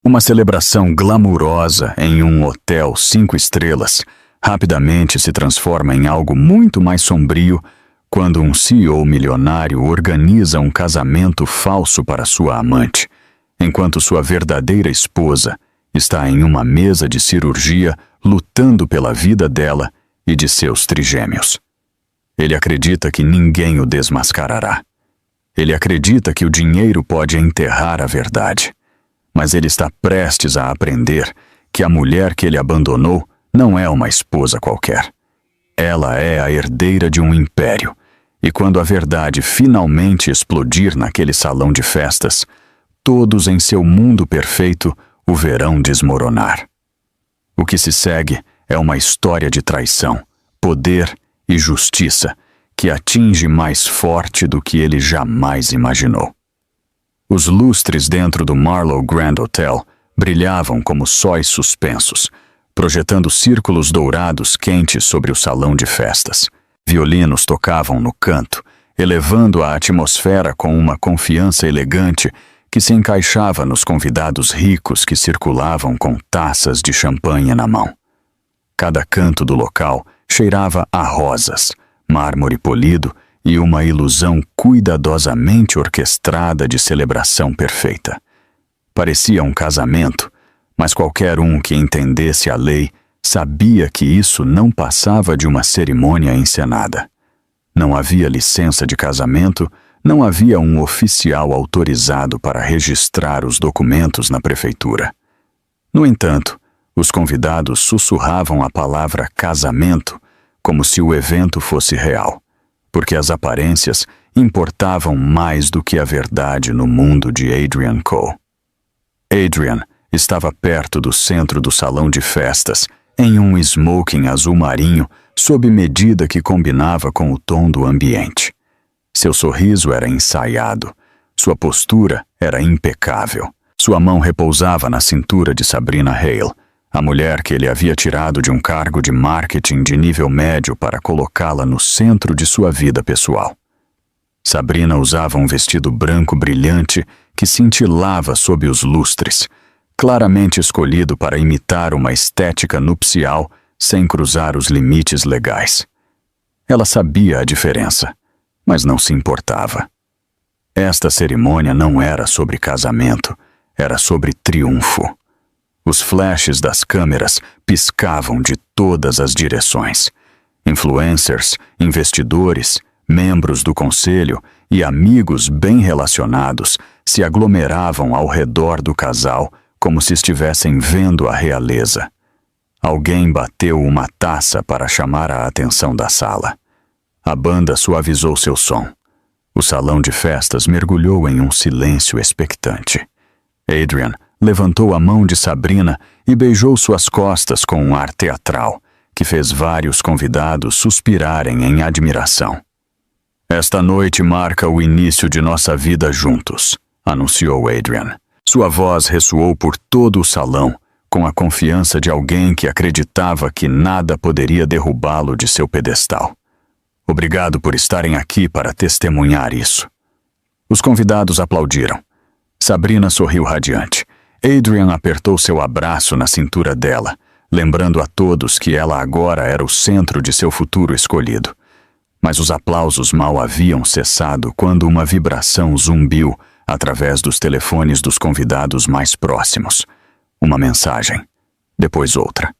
Uma celebração glamurosa em um hotel 5 estrelas rapidamente se transforma em algo muito mais sombrio quando um CEO milionário organiza um casamento falso para sua amante, enquanto sua verdadeira esposa está em uma mesa de cirurgia lutando pela vida dela e de seus trigêmeos. Ele acredita que ninguém o desmascarará. Ele acredita que o dinheiro pode enterrar a verdade. Mas ele está prestes a aprender que a mulher que ele abandonou não é uma esposa qualquer. Ela é a herdeira de um império, e quando a verdade finalmente explodir naquele salão de festas, todos em seu mundo perfeito o verão desmoronar. O que se segue é uma história de traição, poder e justiça que atinge mais forte do que ele jamais imaginou. Os lustres dentro do Marlowe Grand Hotel brilhavam como sóis suspensos, projetando círculos dourados quentes sobre o salão de festas. Violinos tocavam no canto, elevando a atmosfera com uma confiança elegante que se encaixava nos convidados ricos que circulavam com taças de champanhe na mão. Cada canto do local cheirava a rosas, mármore polido e uma ilusão cuidadosamente orquestrada de celebração perfeita. Parecia um casamento, mas qualquer um que entendesse a lei sabia que isso não passava de uma cerimônia encenada. Não havia licença de casamento, não havia um oficial autorizado para registrar os documentos na prefeitura. No entanto, os convidados sussurravam a palavra casamento como se o evento fosse real, porque as aparências importavam mais do que a verdade no mundo de Adrian Cole. Adrian estava perto do centro do salão de festas, em um smoking azul marinho, sob medida que combinava com o tom do ambiente. Seu sorriso era ensaiado, sua postura era impecável. Sua mão repousava na cintura de Sabrina Hale, a mulher que ele havia tirado de um cargo de marketing de nível médio para colocá-la no centro de sua vida pessoal. Sabrina usava um vestido branco brilhante que cintilava sob os lustres, claramente escolhido para imitar uma estética nupcial sem cruzar os limites legais. Ela sabia a diferença, mas não se importava. Esta cerimônia não era sobre casamento, era sobre triunfo. Os flashes das câmeras piscavam de todas as direções. Influencers, investidores, membros do conselho e amigos bem relacionados se aglomeravam ao redor do casal como se estivessem vendo a realeza. Alguém bateu uma taça para chamar a atenção da sala. A banda suavizou seu som. O salão de festas mergulhou em um silêncio expectante. Adrian levantou a mão de Sabrina e beijou suas costas com um ar teatral, que fez vários convidados suspirarem em admiração. Esta noite marca o início de nossa vida juntos, anunciou Adrian. Sua voz ressoou por todo o salão, com a confiança de alguém que acreditava que nada poderia derrubá-lo de seu pedestal. Obrigado por estarem aqui para testemunhar isso. Os convidados aplaudiram. Sabrina sorriu radiante. Adrian apertou seu abraço na cintura dela, lembrando a todos que ela agora era o centro de seu futuro escolhido. Mas os aplausos mal haviam cessado quando uma vibração zumbiu através dos telefones dos convidados mais próximos. Uma mensagem, depois outra.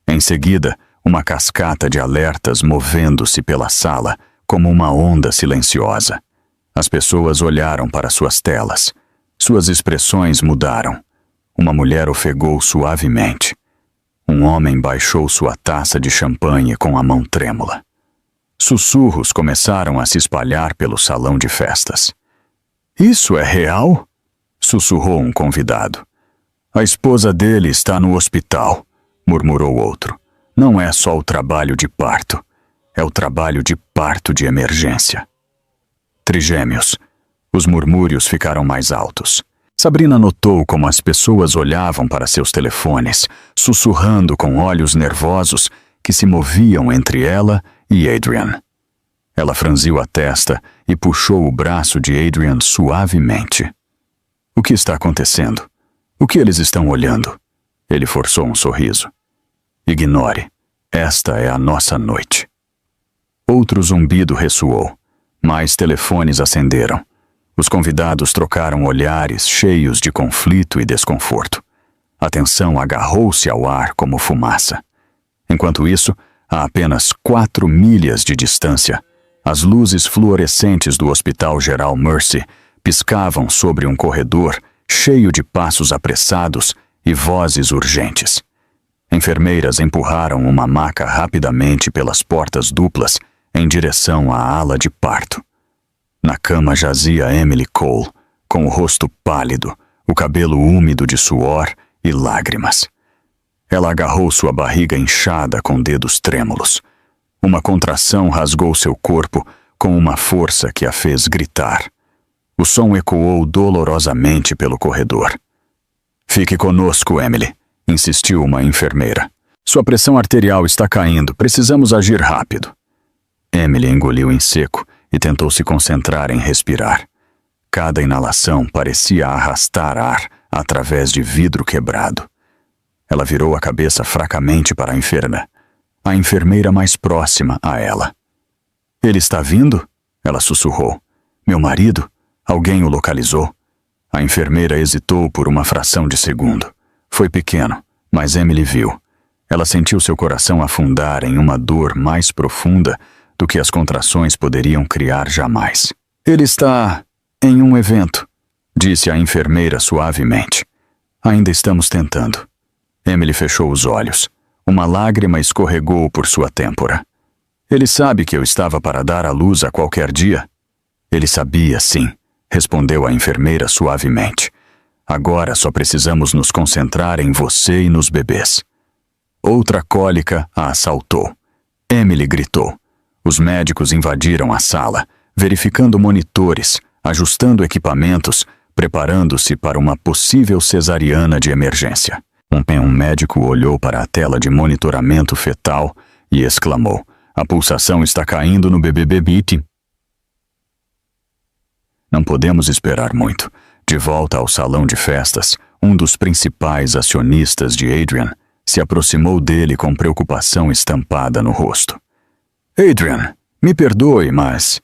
Em seguida, uma cascata de alertas movendo-se pela sala como uma onda silenciosa. As pessoas olharam para suas telas. Suas expressões mudaram. Uma mulher ofegou suavemente. Um homem baixou sua taça de champanhe com a mão trêmula. Sussurros começaram a se espalhar pelo salão de festas. "Isso é real?" sussurrou um convidado. "A esposa dele está no hospital", murmurou outro. "Não é só o trabalho de parto, é o trabalho de parto de emergência." Trigêmeos. Os murmúrios ficaram mais altos. Sabrina notou como as pessoas olhavam para seus telefones, sussurrando com olhos nervosos que se moviam entre ela e Adrian. Ela franziu a testa e puxou o braço de Adrian suavemente. "O que está acontecendo? O que eles estão olhando? Ele forçou um sorriso. Ignore. Esta é a nossa noite. Outro zumbido ressoou. Mais telefones acenderam. Os convidados trocaram olhares cheios de conflito e desconforto. A tensão agarrou-se ao ar como fumaça. Enquanto isso, a apenas 4 milhas de distância, as luzes fluorescentes do Hospital Geral Mercy piscavam sobre um corredor cheio de passos apressados e vozes urgentes. Enfermeiras empurraram uma maca rapidamente pelas portas duplas em direção à ala de parto. Na cama jazia Emily Cole, com o rosto pálido, o cabelo úmido de suor e lágrimas. Ela agarrou sua barriga inchada com dedos trêmulos. Uma contração rasgou seu corpo com uma força que a fez gritar. O som ecoou dolorosamente pelo corredor. Fique conosco, Emily, insistiu uma enfermeira. Sua pressão arterial está caindo, precisamos agir rápido. Emily engoliu em seco e tentou se concentrar em respirar. Cada inalação parecia arrastar ar através de vidro quebrado. Ela virou a cabeça fracamente para a enfermeira mais próxima a ela. Ele está vindo? Ela sussurrou. Meu marido? Alguém o localizou? A enfermeira hesitou por uma fração de segundo. Foi pequeno, mas Emily viu. Ela sentiu seu coração afundar em uma dor mais profunda do que as contrações poderiam criar jamais. Ele está em um evento, disse a enfermeira suavemente. Ainda estamos tentando. Emily fechou os olhos. Uma lágrima escorregou por sua têmpora. Ele sabe que eu estava para dar à luz a qualquer dia? Ele sabia, sim, respondeu a enfermeira suavemente. Agora só precisamos nos concentrar em você e nos bebês. Outra cólica a assaltou. Emily gritou. Os médicos invadiram a sala, verificando monitores, ajustando equipamentos, preparando-se para uma possível cesariana de emergência. Um médico olhou para a tela de monitoramento fetal e exclamou: a pulsação está caindo no bebê Bebite. Não podemos esperar muito. De volta ao salão de festas, um dos principais acionistas de Adrian se aproximou dele com preocupação estampada no rosto. Adrian, me perdoe, mas...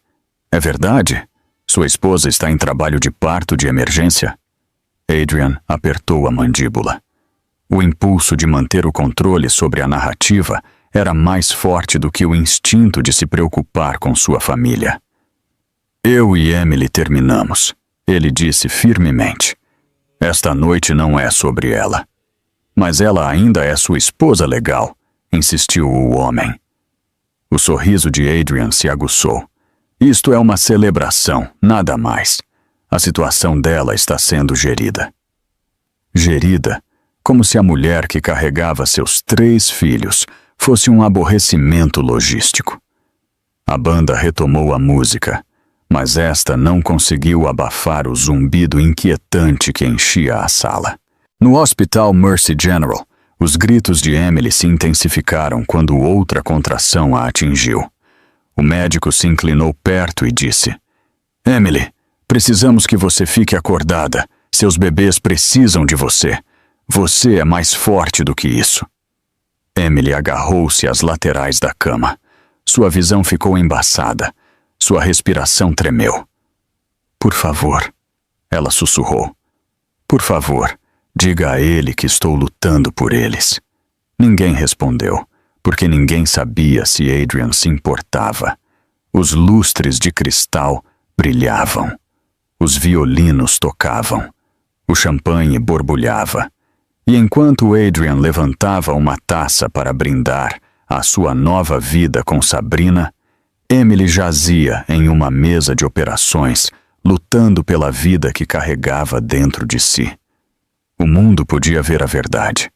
É verdade? Sua esposa está em trabalho de parto de emergência? Adrian apertou a mandíbula. O impulso de manter o controle sobre a narrativa era mais forte do que o instinto de se preocupar com sua família. Eu e Emily terminamos, ele disse firmemente. Esta noite não é sobre ela. Mas ela ainda é sua esposa legal, insistiu o homem. O sorriso de Adrian se aguçou. Isto é uma celebração, nada mais. A situação dela está sendo gerida. Gerida, como se a mulher que carregava seus 3 filhos fosse um aborrecimento logístico. A banda retomou a música, mas esta não conseguiu abafar o zumbido inquietante que enchia a sala. No Hospital Mercy General, os gritos de Emily se intensificaram quando outra contração a atingiu. O médico se inclinou perto e disse: Emily, precisamos que você fique acordada. Seus bebês precisam de você. Você é mais forte do que isso. Emily agarrou-se às laterais da cama. Sua visão ficou embaçada. Sua respiração tremeu. Por favor, ela sussurrou. Por favor, diga a ele que estou lutando por eles. Ninguém respondeu, porque ninguém sabia se Adrian se importava. Os lustres de cristal brilhavam. Os violinos tocavam. O champanhe borbulhava. E enquanto Adrian levantava uma taça para brindar a sua nova vida com Sabrina, Emily jazia em uma mesa de operações, lutando pela vida que carregava dentro de si. O mundo podia ver a verdade.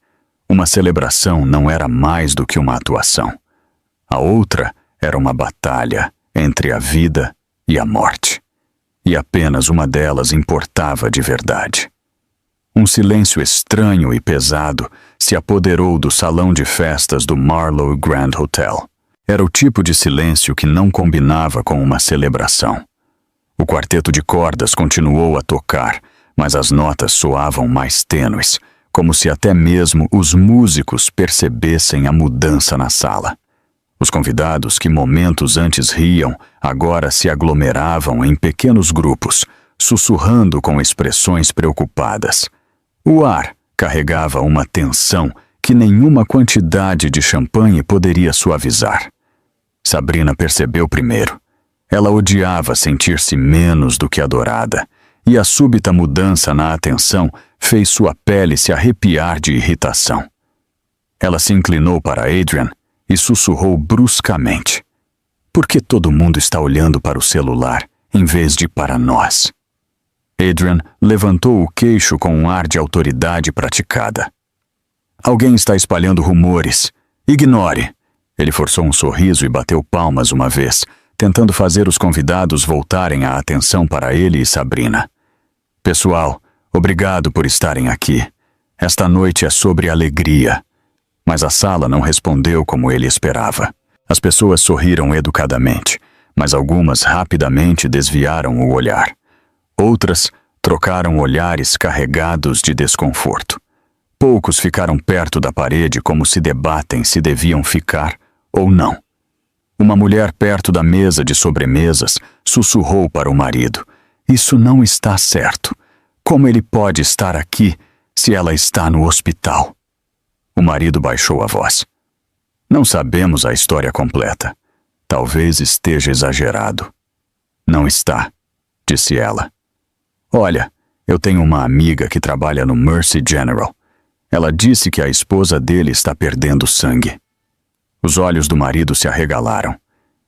Uma celebração não era mais do que uma atuação. A outra era uma batalha entre a vida e a morte. E apenas uma delas importava de verdade. Um silêncio estranho e pesado se apoderou do salão de festas do Marlowe Grand Hotel. Era o tipo de silêncio que não combinava com uma celebração. O quarteto de cordas continuou a tocar, mas as notas soavam mais tênues, como se até mesmo os músicos percebessem a mudança na sala. Os convidados que momentos antes riam, agora se aglomeravam em pequenos grupos, sussurrando com expressões preocupadas. O ar carregava uma tensão que nenhuma quantidade de champanhe poderia suavizar. Sabrina percebeu primeiro. Ela odiava sentir-se menos do que adorada, e a súbita mudança na atenção fez sua pele se arrepiar de irritação. Ela se inclinou para Adrian e sussurrou bruscamente: "Por que todo mundo está olhando para o celular em vez de para nós?" Adrian levantou o queixo com um ar de autoridade praticada. "Alguém está espalhando rumores. Ignore." Ele forçou um sorriso e bateu palmas uma vez, tentando fazer os convidados voltarem a atenção para ele e Sabrina. "Pessoal, obrigado por estarem aqui. Esta noite é sobre alegria." Mas a sala não respondeu como ele esperava. As pessoas sorriram educadamente, mas algumas rapidamente desviaram o olhar. Outras trocaram olhares carregados de desconforto. Poucos ficaram perto da parede como se debatem se deviam ficar ou não. Uma mulher perto da mesa de sobremesas sussurrou para o marido: "Isso não está certo. Como ele pode estar aqui se ela está no hospital?" O marido baixou a voz: "Não sabemos a história completa. Talvez esteja exagerado." "Não está", disse ela. "Olha, eu tenho uma amiga que trabalha no Mercy General. Ela disse que a esposa dele está perdendo sangue." Os olhos do marido se arregalaram.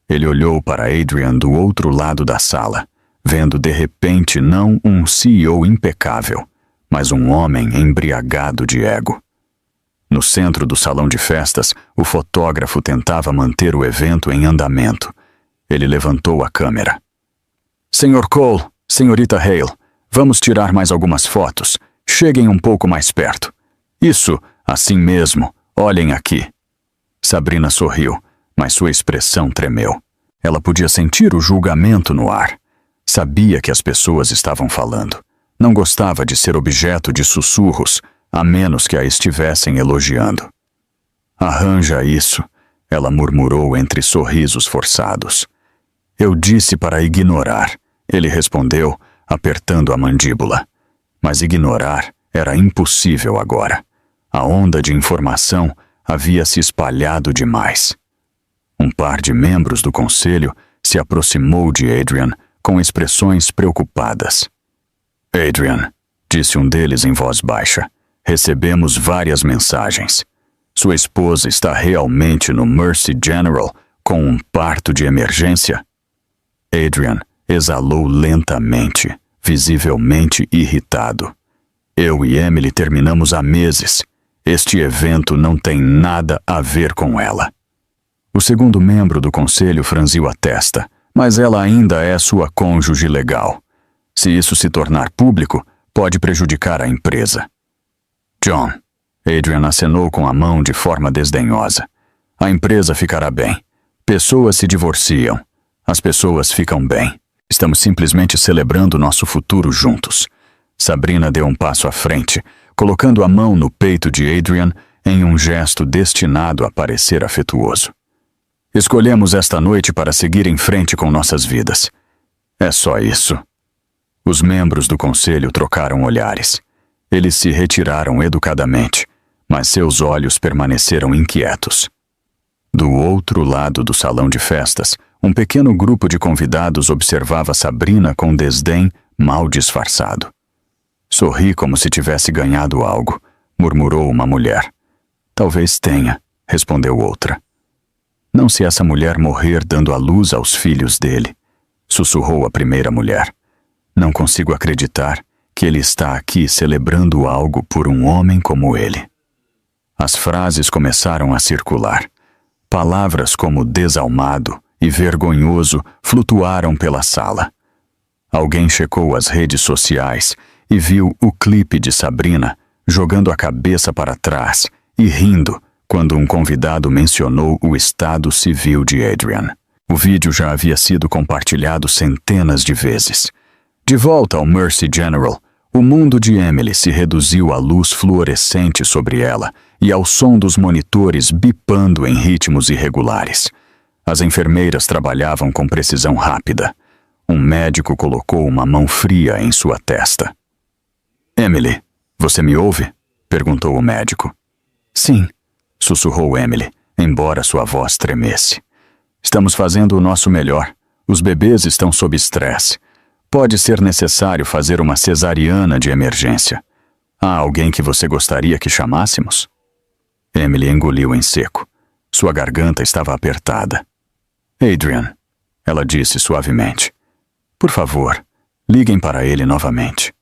Ele olhou para Adrian do outro lado da sala, vendo de repente não um CEO impecável, mas um homem embriagado de ego. No centro do salão de festas, o fotógrafo tentava manter o evento em andamento. Ele levantou a câmera. "Sr. Cole, Senhorita Hale, vamos tirar mais algumas fotos. Cheguem um pouco mais perto. Isso, assim mesmo, olhem aqui." Sabrina sorriu, mas sua expressão tremeu. Ela podia sentir o julgamento no ar. Sabia que as pessoas estavam falando. Não gostava de ser objeto de sussurros, a menos que a estivessem elogiando. "Arranja isso", ela murmurou entre sorrisos forçados. "Eu disse para ignorar", ele respondeu, apertando a mandíbula. Mas ignorar era impossível agora. A onda de informação havia se espalhado demais. Um par de membros do conselho se aproximou de Adrian com expressões preocupadas. "Adrian", disse um deles em voz baixa, "recebemos várias mensagens. Sua esposa está realmente no Mercy General com um parto de emergência?" Adrian exalou lentamente, visivelmente irritado. "Eu e Emily terminamos há meses. Este evento não tem nada a ver com ela." O segundo membro do conselho franziu a testa, mas ela ainda é sua cônjuge legal. Se isso se tornar público, pode prejudicar a empresa. "John", Adrian acenou com a mão de forma desdenhosa, "a empresa ficará bem. Pessoas se divorciam. As pessoas ficam bem. Estamos simplesmente celebrando nosso futuro juntos." Sabrina deu um passo à frente, colocando a mão no peito de Adrian em um gesto destinado a parecer afetuoso. "Escolhemos esta noite para seguir em frente com nossas vidas. É só isso." Os membros do conselho trocaram olhares. Eles se retiraram educadamente, mas seus olhos permaneceram inquietos. Do outro lado do salão de festas, um pequeno grupo de convidados observava Sabrina com desdém mal disfarçado. "Sorri como se tivesse ganhado algo", murmurou uma mulher. "Talvez tenha", respondeu outra. "Não se essa mulher morrer dando à luz aos filhos dele", sussurrou a primeira mulher. "Não consigo acreditar que ele está aqui celebrando algo por um homem como ele." As frases começaram a circular. Palavras como desalmado e vergonhoso flutuaram pela sala. Alguém checou as redes sociais e viu o clipe de Sabrina jogando a cabeça para trás e rindo quando um convidado mencionou o estado civil de Adrian. O vídeo já havia sido compartilhado centenas de vezes. De volta ao Mercy General, O mundo de Emily se reduziu à luz fluorescente sobre ela e ao som dos monitores bipando em ritmos irregulares. As enfermeiras trabalhavam com precisão rápida. Um médico colocou uma mão fria em sua testa. "Emily, você me ouve?" perguntou o médico. "Sim", sussurrou Emily, embora sua voz tremesse. "Estamos fazendo o nosso melhor. Os bebês estão sob estresse. Pode ser necessário fazer uma cesariana de emergência. Há alguém que você gostaria que chamássemos?" Emily engoliu em seco. Sua garganta estava apertada. "Adrian", ela disse suavemente. "Por favor, liguem para ele novamente."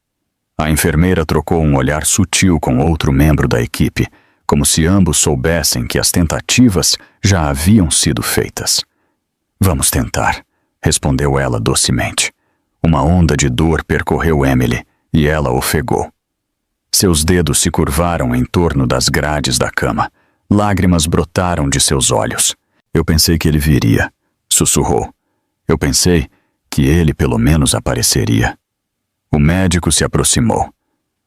A enfermeira trocou um olhar sutil com outro membro da equipe, como se ambos soubessem que as tentativas já haviam sido feitas. "Vamos tentar", respondeu ela docemente. Uma onda de dor percorreu Emily e ela ofegou. Seus dedos se curvaram em torno das grades da cama. Lágrimas brotaram de seus olhos. "Eu pensei que ele viria", sussurrou. "Eu pensei que ele pelo menos apareceria." O médico se aproximou.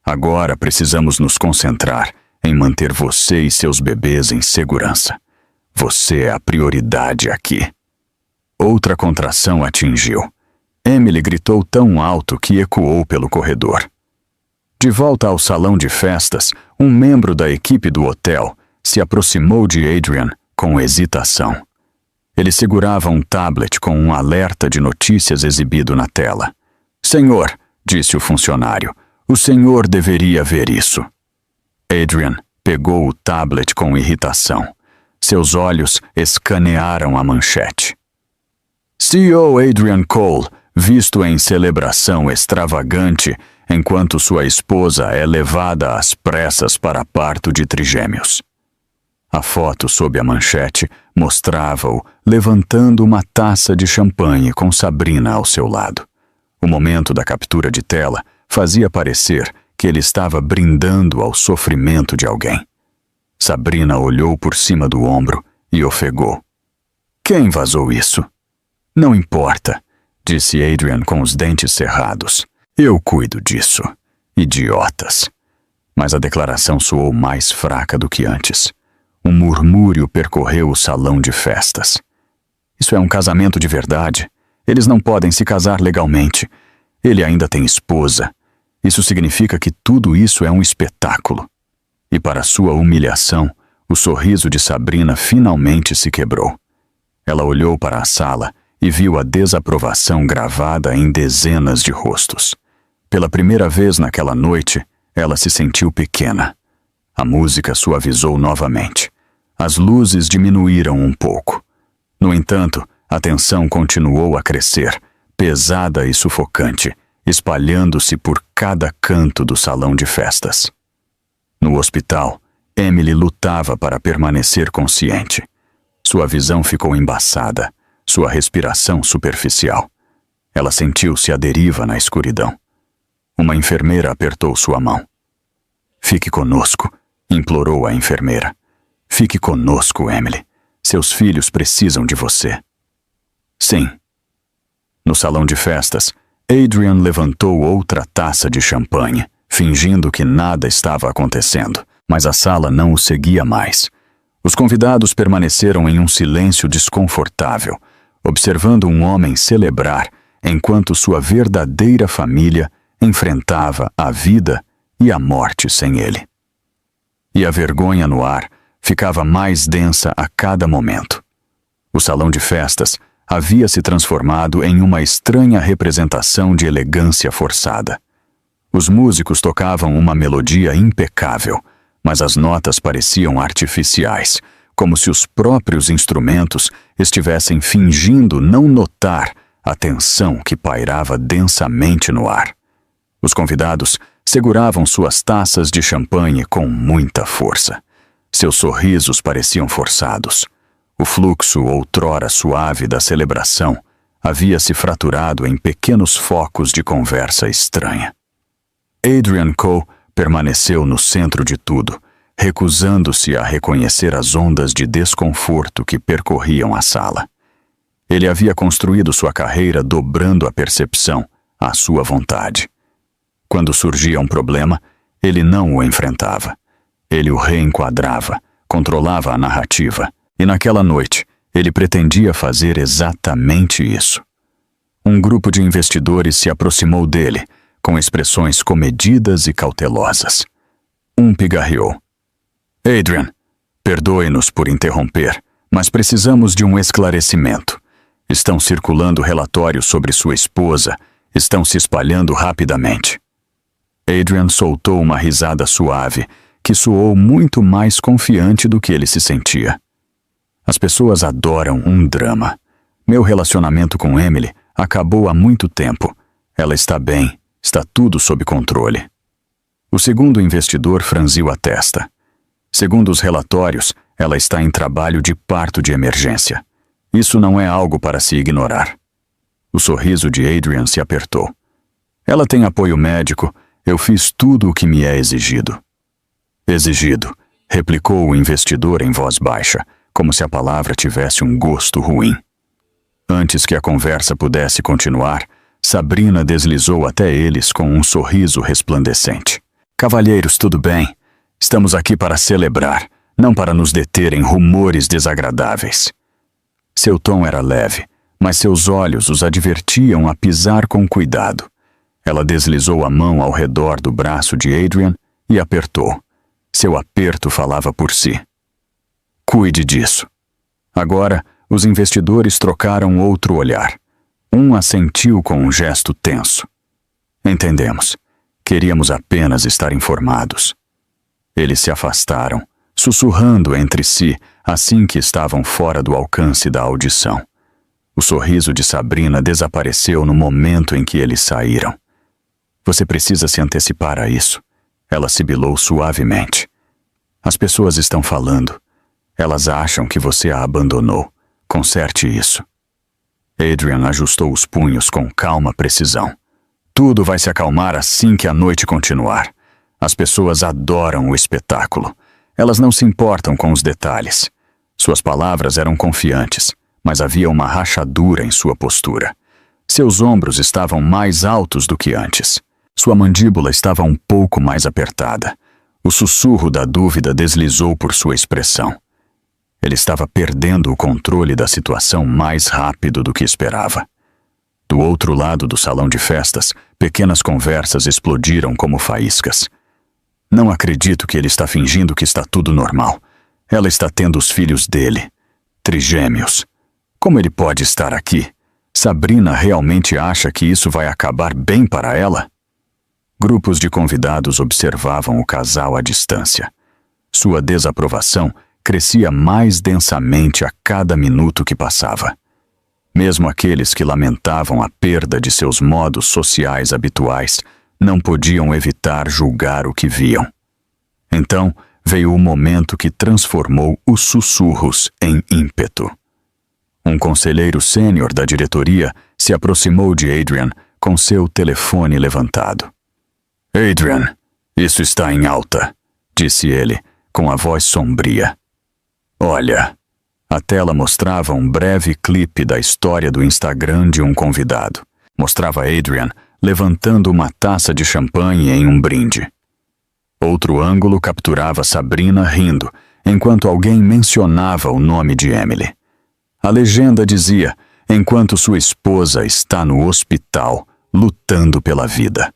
"Agora precisamos nos concentrar em manter você e seus bebês em segurança. Você é a prioridade aqui." Outra contração atingiu. Emily gritou tão alto que ecoou pelo corredor. De volta ao salão de festas, um membro da equipe do hotel se aproximou de Adrian com hesitação. Ele segurava um tablet com um alerta de notícias exibido na tela. "Senhor", disse o funcionário, "o senhor deveria ver isso." Adrian pegou o tablet com irritação. Seus olhos escanearam a manchete. CEO Adrian Cole, visto em celebração extravagante, enquanto sua esposa é levada às pressas para parto de trigêmeos. A foto sob a manchete mostrava-o levantando uma taça de champanhe com Sabrina ao seu lado. O momento da captura de tela fazia parecer que ele estava brindando ao sofrimento de alguém. Sabrina olhou por cima do ombro e ofegou. "Quem vazou isso?" "Não importa", disse Adrian com os dentes cerrados. "Eu cuido disso. Idiotas." Mas a declaração soou mais fraca do que antes. Um murmúrio percorreu o salão de festas. "Isso é um casamento de verdade. Eles não podem se casar legalmente. Ele ainda tem esposa. Isso significa que tudo isso é um espetáculo." E para sua humilhação, o sorriso de Sabrina finalmente se quebrou. Ela olhou para a sala e viu a desaprovação gravada em dezenas de rostos. Pela primeira vez naquela noite, ela se sentiu pequena. A música suavizou novamente. As luzes diminuíram um pouco. No entanto, a tensão continuou a crescer, pesada e sufocante, espalhando-se por cada canto do salão de festas. No hospital, Emily lutava para permanecer consciente. Sua visão ficou embaçada, sua respiração superficial. Ela sentiu-se à deriva na escuridão. Uma enfermeira apertou sua mão. "Fique conosco", implorou a enfermeira. "Fique conosco, Emily. Seus filhos precisam de você." "Sim." No salão de festas, Adrian levantou outra taça de champanhe, fingindo que nada estava acontecendo, mas a sala não o seguia mais. Os convidados permaneceram em um silêncio desconfortável, observando um homem celebrar enquanto sua verdadeira família enfrentava a vida e a morte sem ele. E a vergonha no ar ficava mais densa a cada momento. O salão de festas havia se transformado em uma estranha representação de elegância forçada. Os músicos tocavam uma melodia impecável, mas as notas pareciam artificiais, como se os próprios instrumentos estivessem fingindo não notar a tensão que pairava densamente no ar. Os convidados seguravam suas taças de champanhe com muita força. Seus sorrisos pareciam forçados. O fluxo outrora suave da celebração havia se fraturado em pequenos focos de conversa estranha. Adrian Cole permaneceu no centro de tudo, recusando-se a reconhecer as ondas de desconforto que percorriam a sala. Ele havia construído sua carreira dobrando a percepção à sua vontade. Quando surgia um problema, ele não o enfrentava. Ele o reenquadrava, controlava a narrativa, e naquela noite ele pretendia fazer exatamente isso. Um grupo de investidores se aproximou dele, com expressões comedidas e cautelosas. Um pigarreou. Adrian, perdoe-nos por interromper, mas precisamos de um esclarecimento. Estão circulando relatórios sobre sua esposa, estão se espalhando rapidamente. Adrian soltou uma risada suave, que soou muito mais confiante do que ele se sentia. As pessoas adoram um drama. Meu relacionamento com Emily acabou há muito tempo. Ela está bem, está tudo sob controle. O segundo investidor franziu a testa. Segundo os relatórios, ela está em trabalho de parto de emergência. Isso não é algo para se ignorar. O sorriso de Adrian se apertou. Ela tem apoio médico, eu fiz tudo o que me é exigido. Exigido, replicou o investidor em voz baixa, como se a palavra tivesse um gosto ruim. Antes que a conversa pudesse continuar, Sabrina deslizou até eles com um sorriso resplandecente. Cavalheiros, tudo bem? Estamos aqui para celebrar, não para nos deter em rumores desagradáveis. Seu tom era leve, mas seus olhos os advertiam a pisar com cuidado. Ela deslizou a mão ao redor do braço de Adrian e apertou. Seu aperto falava por si. Cuide disso. Agora, os investidores trocaram outro olhar. Um assentiu com um gesto tenso. Entendemos. Queríamos apenas estar informados. Eles se afastaram, sussurrando entre si assim que estavam fora do alcance da audição. O sorriso de Sabrina desapareceu no momento em que eles saíram. Você precisa se antecipar a isso. Ela sibilou suavemente. As pessoas estão falando. Elas acham que você a abandonou. Conserte isso. Adrian ajustou os punhos com calma precisão. Tudo vai se acalmar assim que a noite continuar. As pessoas adoram o espetáculo. Elas não se importam com os detalhes. Suas palavras eram confiantes, mas havia uma rachadura em sua postura. Seus ombros estavam mais altos do que antes. Sua mandíbula estava um pouco mais apertada. O sussurro da dúvida deslizou por sua expressão. Ele estava perdendo o controle da situação mais rápido do que esperava. Do outro lado do salão de festas, pequenas conversas explodiram como faíscas. Não acredito que ele está fingindo que está tudo normal. Ela está tendo os filhos dele. Trigêmeos. Como ele pode estar aqui? Sabrina realmente acha que isso vai acabar bem para ela? Grupos de convidados observavam o casal à distância. Sua desaprovação crescia mais densamente a cada minuto que passava. Mesmo aqueles que lamentavam a perda de seus modos sociais habituais não podiam evitar julgar o que viam. Então veio o momento que transformou os sussurros em ímpeto. Um conselheiro sênior da diretoria se aproximou de Adrian com seu telefone levantado. Adrian, isso está em alta, disse ele, com a voz sombria. Olha, a tela mostrava um breve clipe da história do Instagram de um convidado. Mostrava Adrian levantando uma taça de champanhe em um brinde. Outro ângulo capturava Sabrina rindo, enquanto alguém mencionava o nome de Emily. A legenda dizia, enquanto sua esposa está no hospital, lutando pela vida.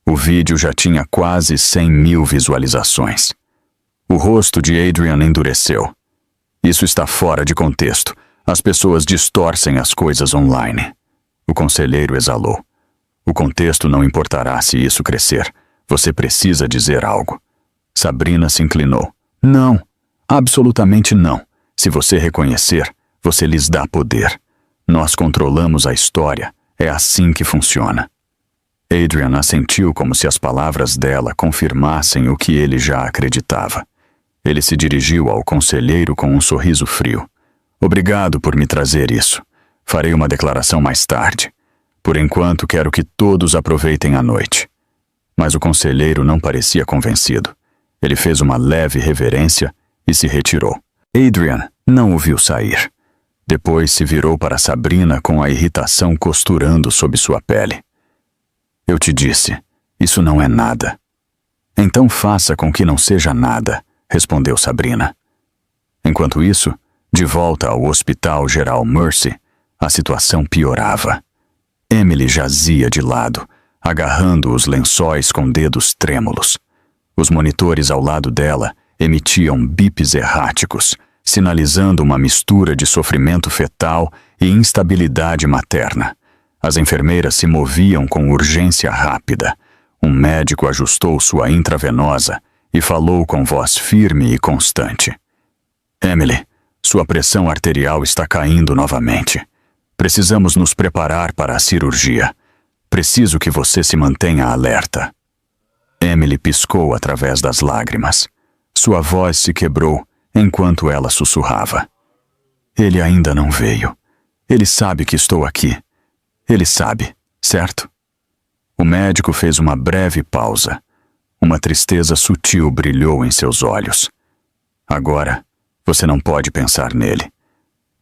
O vídeo já tinha quase 100.000 visualizações. O rosto de Adrian endureceu. Isso está fora de contexto. As pessoas distorcem as coisas online. O conselheiro exalou. O contexto não importará se isso crescer. Você precisa dizer algo. Sabrina se inclinou. Não, absolutamente não. Se você reconhecer, você lhes dá poder. Nós controlamos a história. É assim que funciona. Adrian assentiu como se as palavras dela confirmassem o que ele já acreditava. Ele se dirigiu ao conselheiro com um sorriso frio. Obrigado por me trazer isso. Farei uma declaração mais tarde. Por enquanto, quero que todos aproveitem a noite. Mas o conselheiro não parecia convencido. Ele fez uma leve reverência e se retirou. Adrian não o viu sair. Depois se virou para Sabrina com a irritação costurando sob sua pele. Eu te disse, Isso não é nada. Então faça com que não seja nada, respondeu Sabrina. Enquanto isso, de volta ao Hospital Geral Mercy, a situação piorava. Emily jazia de lado, agarrando os lençóis com dedos trêmulos. Os monitores ao lado dela emitiam bips erráticos, sinalizando uma mistura de sofrimento fetal e instabilidade materna. As enfermeiras se moviam com urgência rápida. Um médico ajustou sua intravenosa e falou com voz firme e constante. Emily, sua pressão arterial está caindo novamente. Precisamos nos preparar para a cirurgia. Preciso que você se mantenha alerta. Emily piscou através das lágrimas. Sua voz se quebrou enquanto ela sussurrava. Ele ainda não veio. Ele sabe que estou aqui. Ele sabe, certo? O médico fez uma breve pausa. Uma tristeza sutil brilhou em seus olhos. Agora, você não pode pensar nele.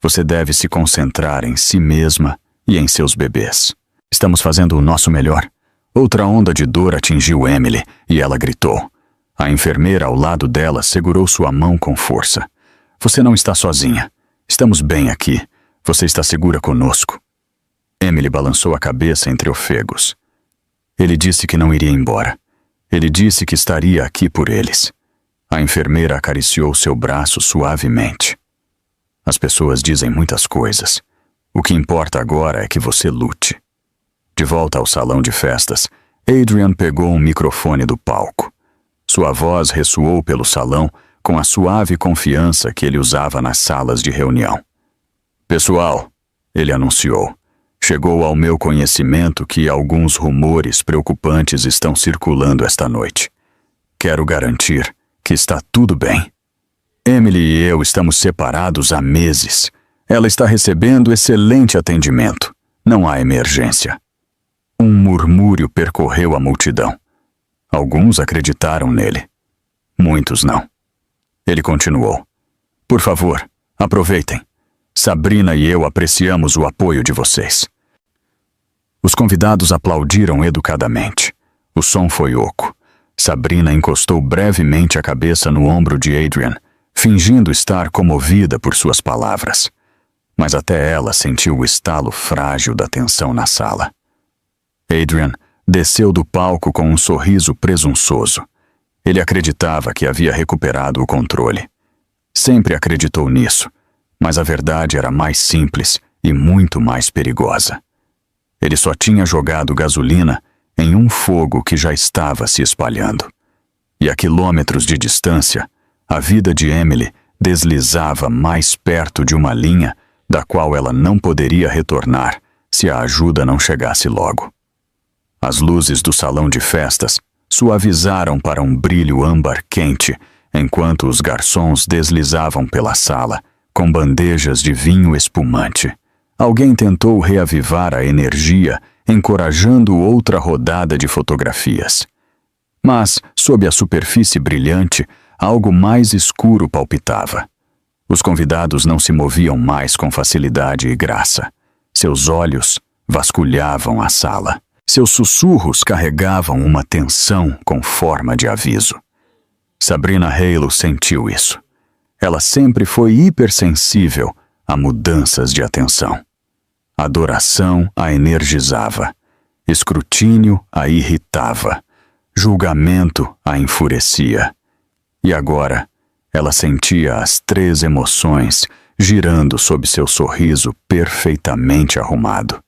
Você deve se concentrar em si mesma e em seus bebês. Estamos fazendo o nosso melhor. Outra onda de dor atingiu Emily e ela gritou. A enfermeira ao lado dela segurou sua mão com força. Você não está sozinha. Estamos bem aqui. Você está segura conosco. Emily balançou a cabeça entre ofegos. Ele disse que não iria embora. Ele disse que estaria aqui por eles. A enfermeira acariciou seu braço suavemente. As pessoas dizem muitas coisas. O que importa agora é que você lute. De volta ao salão de festas, Adrian pegou um microfone do palco. Sua voz ressoou pelo salão com a suave confiança que ele usava nas salas de reunião. Pessoal, ele anunciou, chegou ao meu conhecimento que alguns rumores preocupantes estão circulando esta noite. Quero garantir que está tudo bem. Emily e eu estamos separados há meses. Ela está recebendo excelente atendimento. Não há emergência. Um murmúrio percorreu a multidão. Alguns acreditaram nele. Muitos não. Ele continuou. Por favor, aproveitem. Sabrina e eu apreciamos o apoio de vocês. Os convidados aplaudiram educadamente. O som foi oco. Sabrina encostou brevemente a cabeça no ombro de Adrian, fingindo estar comovida por suas palavras. Mas até ela sentiu o estalo frágil da tensão na sala. Adrian desceu do palco com um sorriso presunçoso. Ele acreditava que havia recuperado o controle. Sempre acreditou nisso, mas a verdade era mais simples e muito mais perigosa. Ele só tinha jogado gasolina em um fogo que já estava se espalhando. E a quilômetros de distância, a vida de Emily deslizava mais perto de uma linha da qual ela não poderia retornar se a ajuda não chegasse logo. As luzes do salão de festas suavizaram para um brilho âmbar quente enquanto os garçons deslizavam pela sala com bandejas de vinho espumante. Alguém tentou reavivar a energia, encorajando outra rodada de fotografias. Mas, sob a superfície brilhante, algo mais escuro palpitava. Os convidados não se moviam mais com facilidade e graça. Seus olhos vasculhavam a sala. Seus sussurros carregavam uma tensão com forma de aviso. Sabrina Halo sentiu isso. Ela sempre foi hipersensível a mudanças de atenção. Adoração a energizava. Escrutínio a irritava. Julgamento a enfurecia. E agora, ela sentia as 3 emoções girando sob seu sorriso perfeitamente arrumado.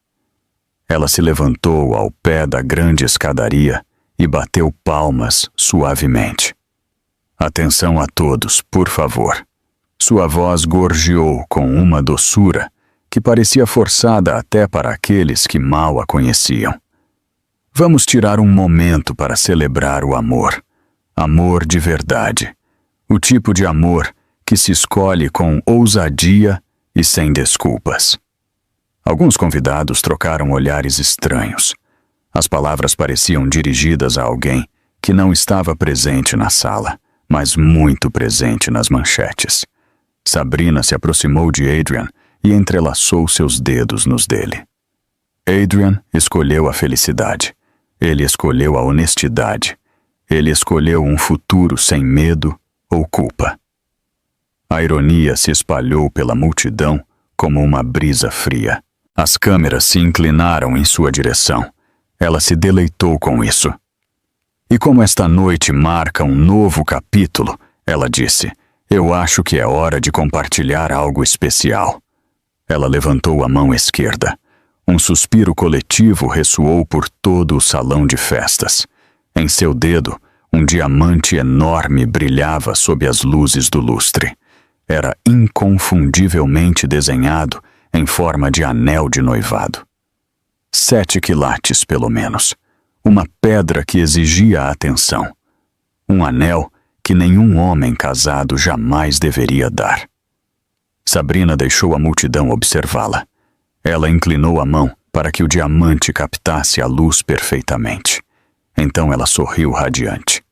Ela se levantou ao pé da grande escadaria e bateu palmas suavemente. Atenção a todos, por favor. Sua voz gorjeou com uma doçura que parecia forçada até para aqueles que mal a conheciam. Vamos tirar um momento para celebrar o amor. Amor de verdade. O tipo de amor que se escolhe com ousadia e sem desculpas. Alguns convidados trocaram olhares estranhos. As palavras pareciam dirigidas a alguém que não estava presente na sala, mas muito presente nas manchetes. Sabrina se aproximou de Adrian e entrelaçou seus dedos nos dele. Adrian escolheu a felicidade. Ele escolheu a honestidade. Ele escolheu um futuro sem medo ou culpa. A ironia se espalhou pela multidão como uma brisa fria. As câmeras se inclinaram em sua direção. Ela se deleitou com isso. E como esta noite marca um novo capítulo, ela disse, eu acho que é hora de compartilhar algo especial. Ela levantou a mão esquerda. Um suspiro coletivo ressoou por todo o salão de festas. Em seu dedo, um diamante enorme brilhava sob as luzes do lustre. Era inconfundivelmente desenhado em forma de anel de noivado. 7 quilates, pelo menos. Uma pedra que exigia atenção. Um anel que nenhum homem casado jamais deveria dar. Sabrina deixou a multidão observá-la. Ela inclinou a mão para que o diamante captasse a luz perfeitamente. Então ela sorriu radiante.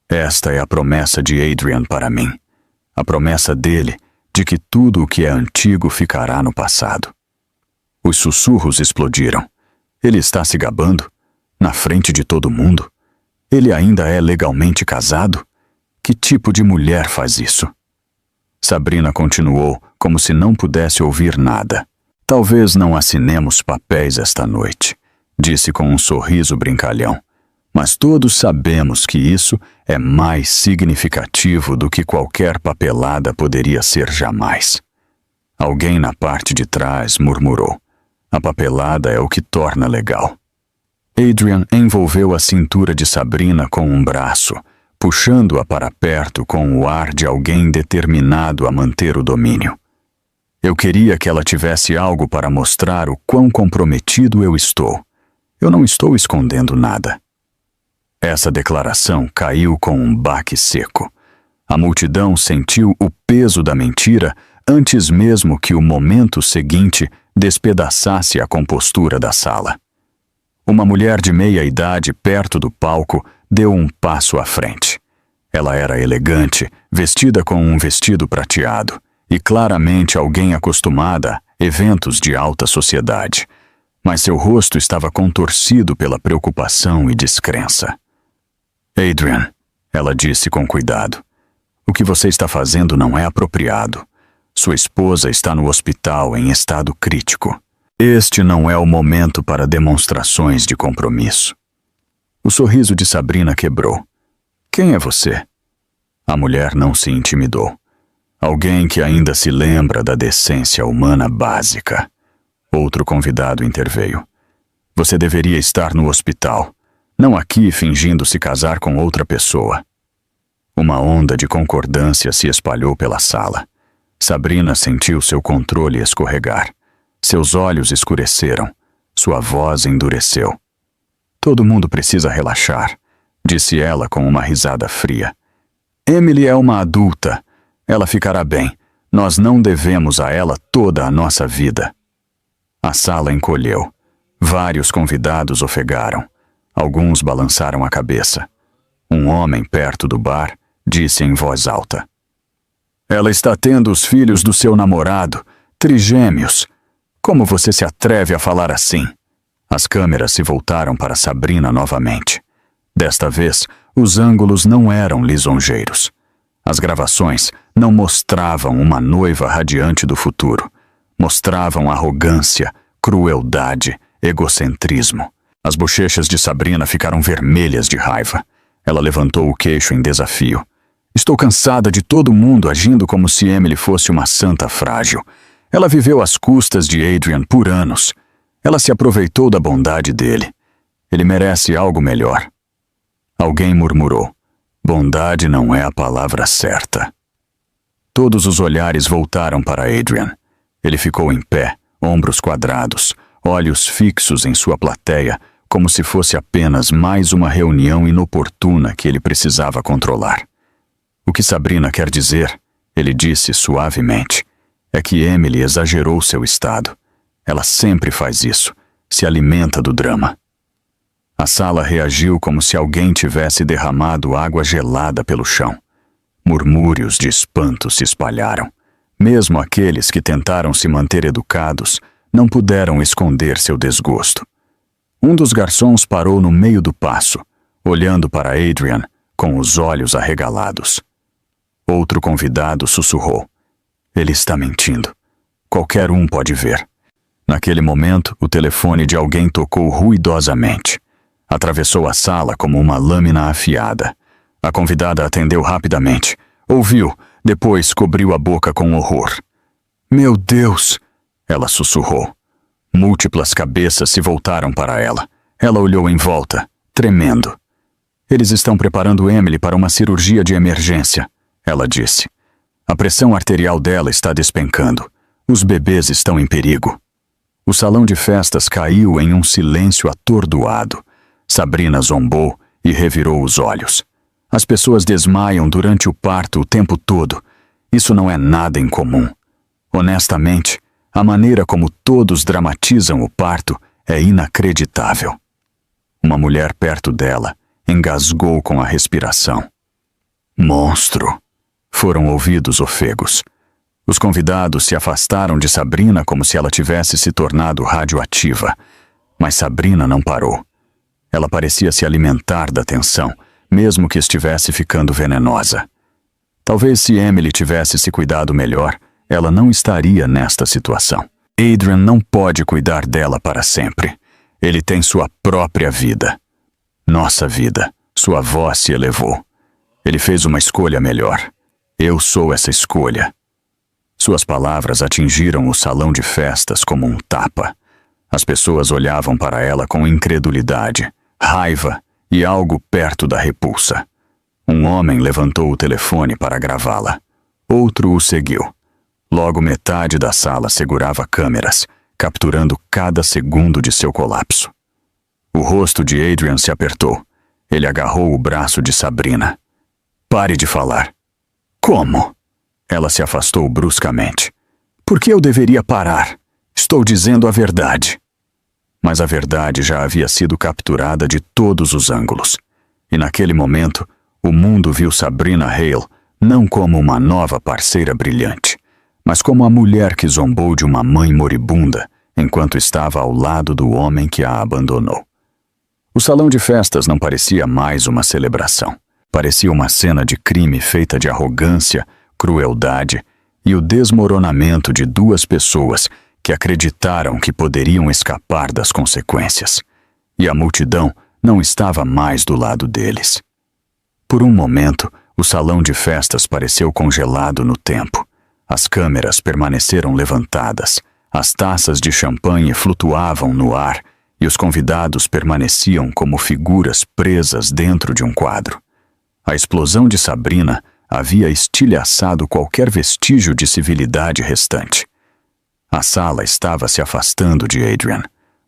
Esta é a promessa de Adrian para mim. A promessa dele de que tudo o que é antigo ficará no passado. Os sussurros explodiram. Ele está se gabando? Na frente de todo mundo? Ele ainda é legalmente casado? Que tipo de mulher faz isso? Sabrina continuou como se não pudesse ouvir nada. Talvez não assinemos papéis esta noite, disse com um sorriso brincalhão. Mas todos sabemos que isso é mais significativo do que qualquer papelada poderia ser jamais. Alguém na parte de trás murmurou. A papelada é o que torna legal. Adrian envolveu a cintura de Sabrina com um braço, puxando-a para perto com o ar de alguém determinado a manter o domínio. Eu queria que ela tivesse algo para mostrar o quão comprometido eu estou. Eu não estou escondendo nada. Essa declaração caiu com um baque seco. A multidão sentiu o peso da mentira antes mesmo que o momento seguinte despedaçasse a compostura da sala. Uma mulher de meia idade perto do palco deu um passo à frente. Ela era elegante, vestida com um vestido prateado, e claramente alguém acostumada a eventos de alta sociedade. Mas seu rosto estava contorcido pela preocupação e descrença. Adrian, ela disse com cuidado, o que você está fazendo não é apropriado. Sua esposa está no hospital em estado crítico. Este não é o momento para demonstrações de compromisso. O sorriso de Sabrina quebrou. Quem é você? A mulher não se intimidou. Alguém que ainda se lembra da decência humana básica. Outro convidado interveio. Você deveria estar no hospital, não aqui fingindo se casar com outra pessoa. Uma onda de concordância se espalhou pela sala. Sabrina sentiu seu controle escorregar. Seus olhos escureceram. Sua voz endureceu. Todo mundo precisa relaxar, disse ela com uma risada fria. Emily é uma adulta. Ela ficará bem. Nós não devemos a ela toda a nossa vida. A sala encolheu. Vários convidados ofegaram. Alguns balançaram a cabeça. Um homem perto do bar disse em voz alta. Ela está tendo os filhos do seu namorado, trigêmeos. Como você se atreve a falar assim? As câmeras se voltaram para Sabrina novamente. Desta vez, os ângulos não eram lisonjeiros. As gravações não mostravam uma noiva radiante do futuro. Mostravam arrogância, crueldade, egocentrismo. As bochechas de Sabrina ficaram vermelhas de raiva. Ela levantou o queixo em desafio. Estou cansada de todo mundo agindo como se Emily fosse uma santa frágil. Ela viveu às custas de Adrian por anos. Ela se aproveitou da bondade dele. Ele merece algo melhor. Alguém murmurou. Bondade não é a palavra certa. Todos os olhares voltaram para Adrian. Ele ficou em pé, ombros quadrados, olhos fixos em sua plateia, como se fosse apenas mais uma reunião inoportuna que ele precisava controlar. O que Sabrina quer dizer, ele disse suavemente, é que Emily exagerou seu estado. Ela sempre faz isso, se alimenta do drama. A sala reagiu como se alguém tivesse derramado água gelada pelo chão. Murmúrios de espanto se espalharam. Mesmo aqueles que tentaram se manter educados não puderam esconder seu desgosto. Um dos garçons parou no meio do passo, olhando para Adrian com os olhos arregalados. Outro convidado sussurrou: "Ele está mentindo. Qualquer um pode ver." Naquele momento, o telefone de alguém tocou ruidosamente. Atravessou a sala como uma lâmina afiada. A convidada atendeu rapidamente. Ouviu, depois cobriu a boca com horror. "Meu Deus!" ela sussurrou. Múltiplas cabeças se voltaram para ela. Ela olhou em volta, tremendo. "Eles estão preparando Emily para uma cirurgia de emergência", ela disse. "A pressão arterial dela está despencando. Os bebês estão em perigo." O salão de festas caiu em um silêncio atordoado. Sabrina zombou e revirou os olhos. "As pessoas desmaiam durante o parto o tempo todo. Isso não é nada incomum. Honestamente, a maneira como todos dramatizam o parto é inacreditável." Uma mulher perto dela engasgou com a respiração. "Monstro!" foram ouvidos ofegos. Os convidados se afastaram de Sabrina como se ela tivesse se tornado radioativa. Mas Sabrina não parou. Ela parecia se alimentar da tensão, mesmo que estivesse ficando venenosa. Talvez se Emily tivesse se cuidado melhor, ela não estaria nesta situação. Adrian não pode cuidar dela para sempre. Ele tem sua própria vida. Nossa vida. Sua voz se elevou. Ele fez uma escolha melhor. Eu sou essa escolha. Suas palavras atingiram o salão de festas como um tapa. As pessoas olhavam para ela com incredulidade, raiva e algo perto da repulsa. Um homem levantou o telefone para gravá-la. Outro o seguiu. Logo metade da sala segurava câmeras, capturando cada segundo de seu colapso. O rosto de Adrian se apertou. Ele agarrou o braço de Sabrina. "Pare de falar." "Como?" Ela se afastou bruscamente. "Por que eu deveria parar? Estou dizendo a verdade." Mas a verdade já havia sido capturada de todos os ângulos. E naquele momento, o mundo viu Sabrina Hale não como uma nova parceira brilhante, mas como a mulher que zombou de uma mãe moribunda enquanto estava ao lado do homem que a abandonou. O salão de festas não parecia mais uma celebração. Parecia uma cena de crime feita de arrogância, crueldade e o desmoronamento de duas pessoas que acreditaram que poderiam escapar das consequências. E a multidão não estava mais do lado deles. Por um momento, o salão de festas pareceu congelado no tempo. As câmeras permaneceram levantadas, as taças de champanhe flutuavam no ar e os convidados permaneciam como figuras presas dentro de um quadro. A explosão de Sabrina havia estilhaçado qualquer vestígio de civilidade restante. A sala estava se afastando de Adrian,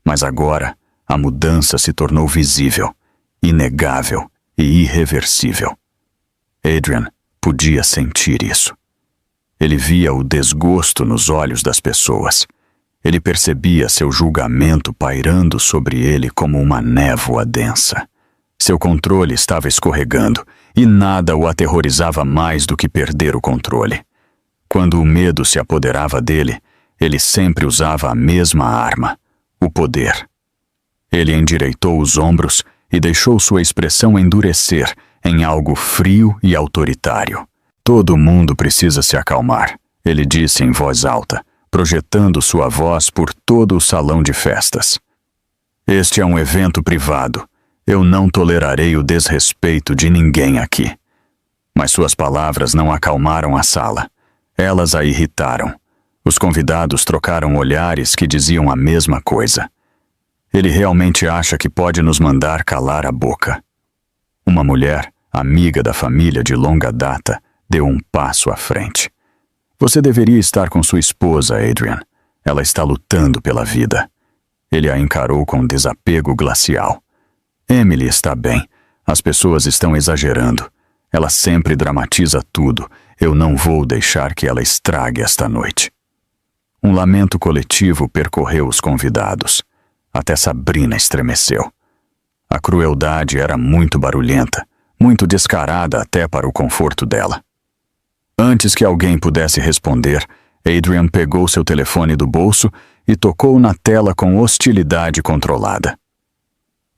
mas agora a mudança se tornou visível, inegável e irreversível. Adrian podia sentir isso. Ele via o desgosto nos olhos das pessoas. Ele percebia seu julgamento pairando sobre ele como uma névoa densa. Seu controle estava escorregando e nada o aterrorizava mais do que perder o controle. Quando o medo se apoderava dele, ele sempre usava a mesma arma, o poder. Ele endireitou os ombros e deixou sua expressão endurecer em algo frio e autoritário. "Todo mundo precisa se acalmar", ele disse em voz alta, projetando sua voz por todo o salão de festas. "Este é um evento privado. Eu não tolerarei o desrespeito de ninguém aqui." Mas suas palavras não acalmaram a sala. Elas a irritaram. Os convidados trocaram olhares que diziam a mesma coisa. "Ele realmente acha que pode nos mandar calar a boca." Uma mulher, amiga da família de longa data, deu um passo à frente. "Você deveria estar com sua esposa, Adrian. Ela está lutando pela vida." Ele a encarou com desapego glacial. "Emily está bem. As pessoas estão exagerando. Ela sempre dramatiza tudo. Eu não vou deixar que ela estrague esta noite." Um lamento coletivo percorreu os convidados. Até Sabrina estremeceu. A crueldade era muito barulhenta, muito descarada até para o conforto dela. Antes que alguém pudesse responder, Adrian pegou seu telefone do bolso e tocou na tela com hostilidade controlada.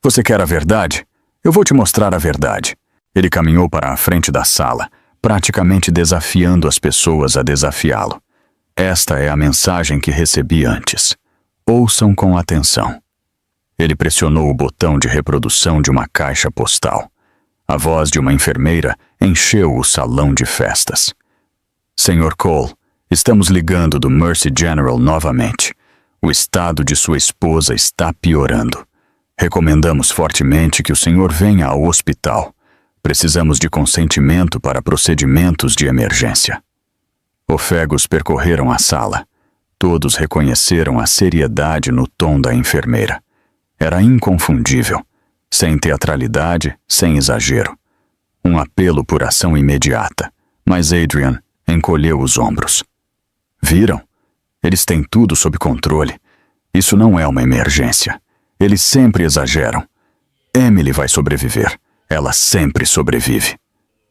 Você quer a verdade? Eu vou te mostrar a verdade. Ele caminhou para a frente da sala, praticamente desafiando as pessoas a desafiá-lo. Esta é a mensagem que recebi antes. Ouçam com atenção. Ele pressionou o botão de reprodução de uma caixa postal. A voz de uma enfermeira encheu o salão de festas. Sr. Cole, estamos ligando do Mercy General novamente. O estado de sua esposa está piorando. Recomendamos fortemente que o senhor venha ao hospital. Precisamos de consentimento para procedimentos de emergência. Ofegos percorreram a sala. Todos reconheceram a seriedade no tom da enfermeira. Era inconfundível, sem teatralidade, sem exagero. Um apelo por ação imediata, mas Adrian encolheu os ombros. Viram? Eles têm tudo sob controle. Isso não é uma emergência. Eles sempre exageram. Emily vai sobreviver. Ela sempre sobrevive.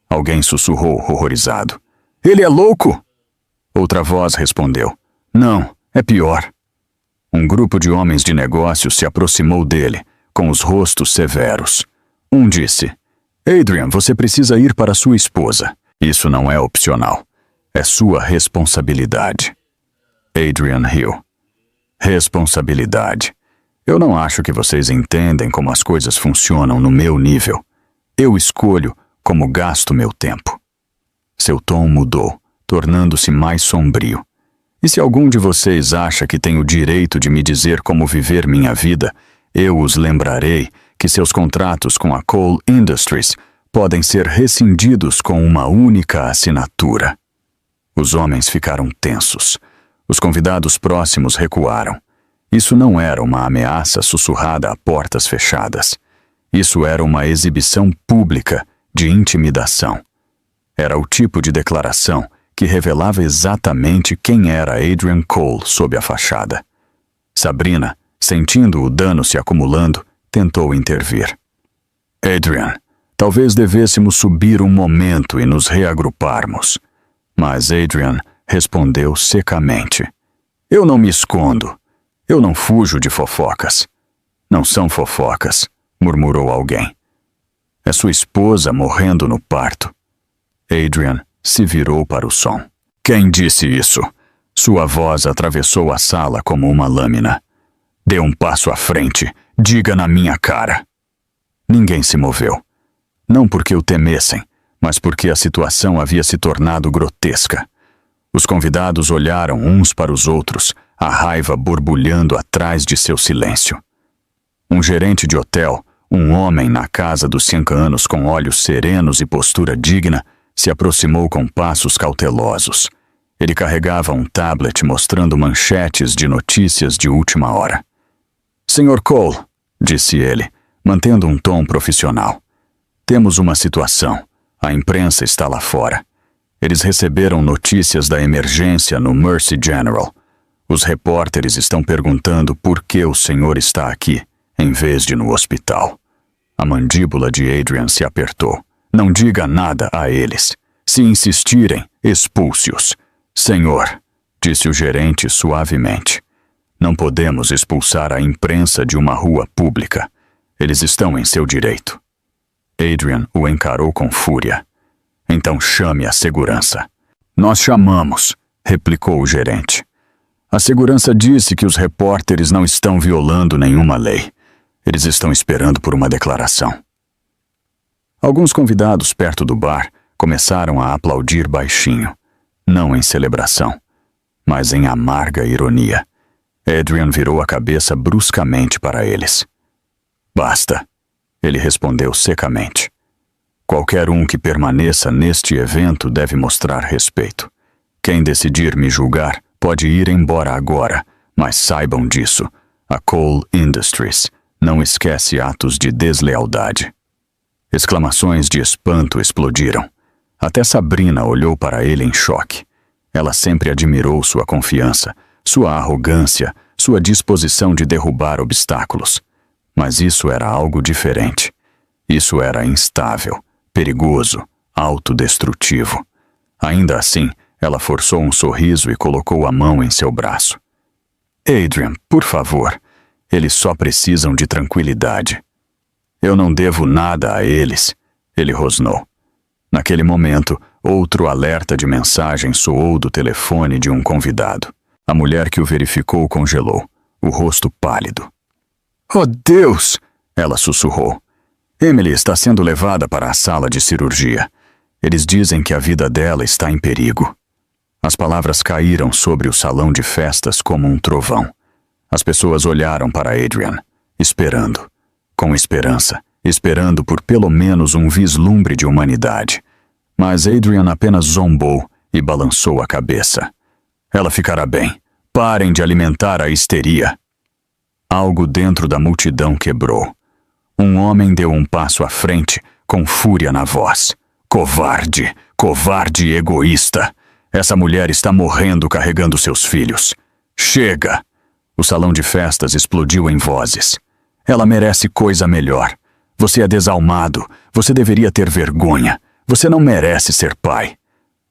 Alguém sussurrou horrorizado. Ele é louco! Outra voz respondeu. Não, é pior. Um grupo de homens de negócios se aproximou dele, com os rostos severos. Um disse, Adrian, você precisa ir para sua esposa. Isso não é opcional. É sua responsabilidade. Adrian riu. Responsabilidade. Eu não acho que vocês entendem como as coisas funcionam no meu nível. Eu escolho como gasto meu tempo. Seu tom mudou, tornando-se mais sombrio. E se algum de vocês acha que tem o direito de me dizer como viver minha vida, eu os lembrarei que seus contratos com a Cole Industries podem ser rescindidos com uma única assinatura. Os homens ficaram tensos. Os convidados próximos recuaram. Isso não era uma ameaça sussurrada a portas fechadas. Isso era uma exibição pública de intimidação. Era o tipo de declaração que revelava exatamente quem era Adrian Cole sob a fachada. Sabrina, sentindo o dano se acumulando, tentou intervir. Adrian, talvez devêssemos subir um momento e nos reagruparmos. Mas Adrian respondeu secamente. Eu não me escondo. Eu não fujo de fofocas. Não são fofocas, murmurou alguém. É sua esposa morrendo no parto. Adrian se virou para o som. Quem disse isso? Sua voz atravessou a sala como uma lâmina. Dê um passo à frente. Diga na minha cara. Ninguém se moveu. Não porque o temessem, mas porque a situação havia se tornado grotesca. Os convidados olharam uns para os outros, a raiva borbulhando atrás de seu silêncio. Um gerente de hotel, um homem na casa dos 5 anos com olhos serenos e postura digna, se aproximou com passos cautelosos. Ele carregava um tablet mostrando manchetes de notícias de última hora. Sr. Cole, disse ele, mantendo um tom profissional. Temos uma situação. A imprensa está lá fora. Eles receberam notícias da emergência no Mercy General. Os repórteres estão perguntando por que o senhor está aqui, em vez de no hospital. A mandíbula de Adrian se apertou. Não diga nada a eles. Se insistirem, expulse-os. Senhor, disse o gerente suavemente. Não podemos expulsar a imprensa de uma rua pública. Eles estão em seu direito. Adrian o encarou com fúria. Então chame a segurança. Nós chamamos, replicou o gerente. A segurança disse que os repórteres não estão violando nenhuma lei. Eles estão esperando por uma declaração. Alguns convidados perto do bar começaram a aplaudir baixinho, não em celebração, mas em amarga ironia. Adrian virou a cabeça bruscamente para eles. Basta, ele respondeu secamente. Qualquer um que permaneça neste evento deve mostrar respeito. Quem decidir me julgar pode ir embora agora, mas saibam disso. A Cole Industries não esquece atos de deslealdade. Exclamações de espanto explodiram. Até Sabrina olhou para ele em choque. Ela sempre admirou sua confiança, sua arrogância, sua disposição de derrubar obstáculos. Mas isso era algo diferente. Isso era instável, perigoso, autodestrutivo. Ainda assim, ela forçou um sorriso e colocou a mão em seu braço. Adrian, por favor, eles só precisam de tranquilidade. Eu não devo nada a eles, ele rosnou. Naquele momento, outro alerta de mensagem soou do telefone de um convidado. A mulher que o verificou congelou, o rosto pálido. Oh, Deus! Ela sussurrou. Emily está sendo levada para a sala de cirurgia. Eles dizem que a vida dela está em perigo. As palavras caíram sobre o salão de festas como um trovão. As pessoas olharam para Adrian, esperando. Com esperança, esperando por pelo menos um vislumbre de humanidade. Mas Adrian apenas zombou e balançou a cabeça. Ela ficará bem. Parem de alimentar a histeria. Algo dentro da multidão quebrou. Um homem deu um passo à frente, com fúria na voz. Covarde, covarde e egoísta. Essa mulher está morrendo carregando seus filhos. Chega! O salão de festas explodiu em vozes. Ela merece coisa melhor. Você é desalmado. Você deveria ter vergonha. Você não merece ser pai.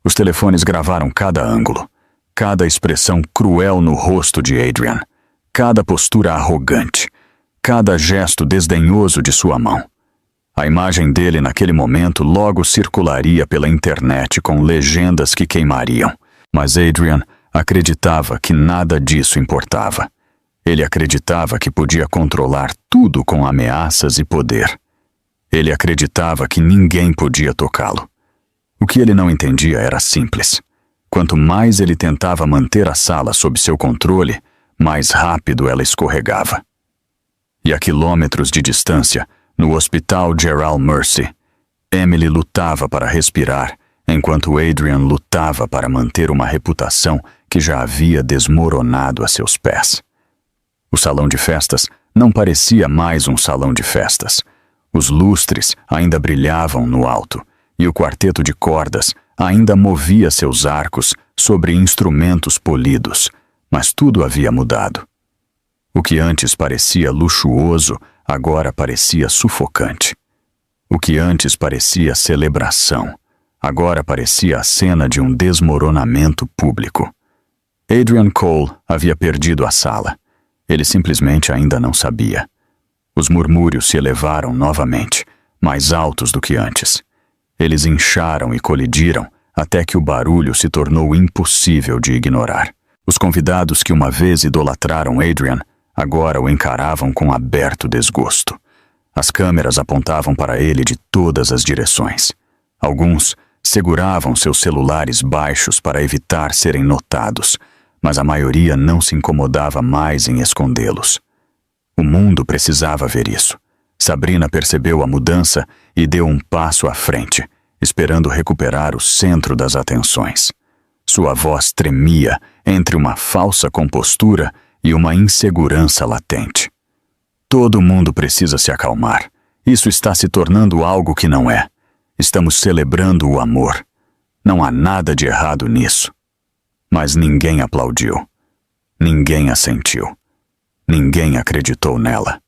Os telefones gravaram cada ângulo. Cada expressão cruel no rosto de Adrian. Cada postura arrogante. Cada gesto desdenhoso de sua mão. A imagem dele naquele momento logo circularia pela internet com legendas que queimariam. Mas Adrian acreditava que nada disso importava. Ele acreditava que podia controlar tudo com ameaças e poder. Ele acreditava que ninguém podia tocá-lo. O que ele não entendia era simples. Quanto mais ele tentava manter a sala sob seu controle, mais rápido ela escorregava. E a quilômetros de distância, no Hospital Gerald Mercy, Emily lutava para respirar, enquanto Adrian lutava para manter uma reputação que já havia desmoronado a seus pés. O salão de festas não parecia mais um salão de festas. Os lustres ainda brilhavam no alto, e o quarteto de cordas ainda movia seus arcos sobre instrumentos polidos, mas tudo havia mudado. O que antes parecia luxuoso, agora parecia sufocante. O que antes parecia celebração, agora parecia a cena de um desmoronamento público. Adrian Cole havia perdido a sala. Ele simplesmente ainda não sabia. Os murmúrios se elevaram novamente, mais altos do que antes. Eles incharam e colidiram até que o barulho se tornou impossível de ignorar. Os convidados que uma vez idolatraram Adrian agora o encaravam com aberto desgosto. As câmeras apontavam para ele de todas as direções. Alguns seguravam seus celulares baixos para evitar serem notados, mas a maioria não se incomodava mais em escondê-los. O mundo precisava ver isso. Sabrina percebeu a mudança e deu um passo à frente, esperando recuperar o centro das atenções. Sua voz tremia entre uma falsa compostura e uma insegurança latente. Todo mundo precisa se acalmar. Isso está se tornando algo que não é. Estamos celebrando o amor. Não há nada de errado nisso. Mas ninguém aplaudiu. Ninguém assentiu. Ninguém acreditou nela.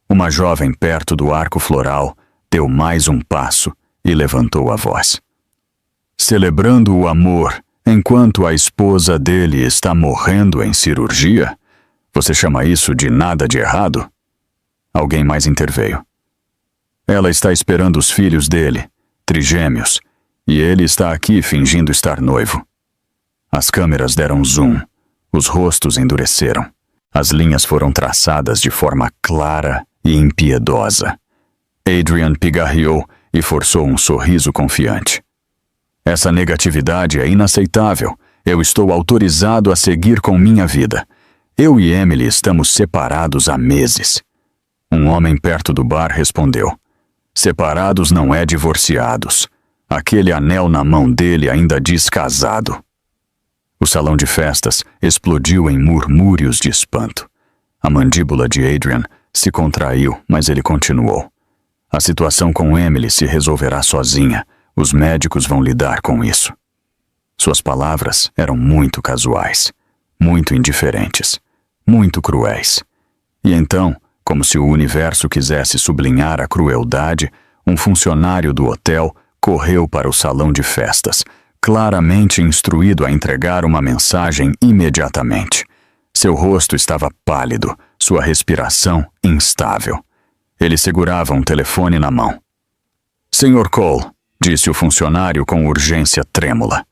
Uma jovem perto do arco floral deu mais um passo e levantou a voz. Celebrando o amor enquanto a esposa dele está morrendo em cirurgia? Você chama isso de nada de errado? Alguém mais interveio. Ela está esperando os filhos dele, trigêmeos, e ele está aqui fingindo estar noivo. As câmeras deram zoom, os rostos endureceram. As linhas foram traçadas de forma clara e impiedosa. Adrian pigarreou e forçou um sorriso confiante. Essa negatividade é inaceitável. Eu estou autorizado a seguir com minha vida. Eu e Emily estamos separados há meses. Um homem perto do bar respondeu. Separados não é divorciados. Aquele anel na mão dele ainda diz casado. O salão de festas explodiu em murmúrios de espanto. A mandíbula de Adrian se contraiu, mas ele continuou. A situação com Emily se resolverá sozinha. Os médicos vão lidar com isso. Suas palavras eram muito casuais, muito indiferentes, muito cruéis. E então, como se o universo quisesse sublinhar a crueldade, um funcionário do hotel correu para o salão de festas, claramente instruído a entregar uma mensagem imediatamente. Seu rosto estava pálido, sua respiração instável. Ele segurava um telefone na mão. Sr. Cole, disse o funcionário com urgência trêmula.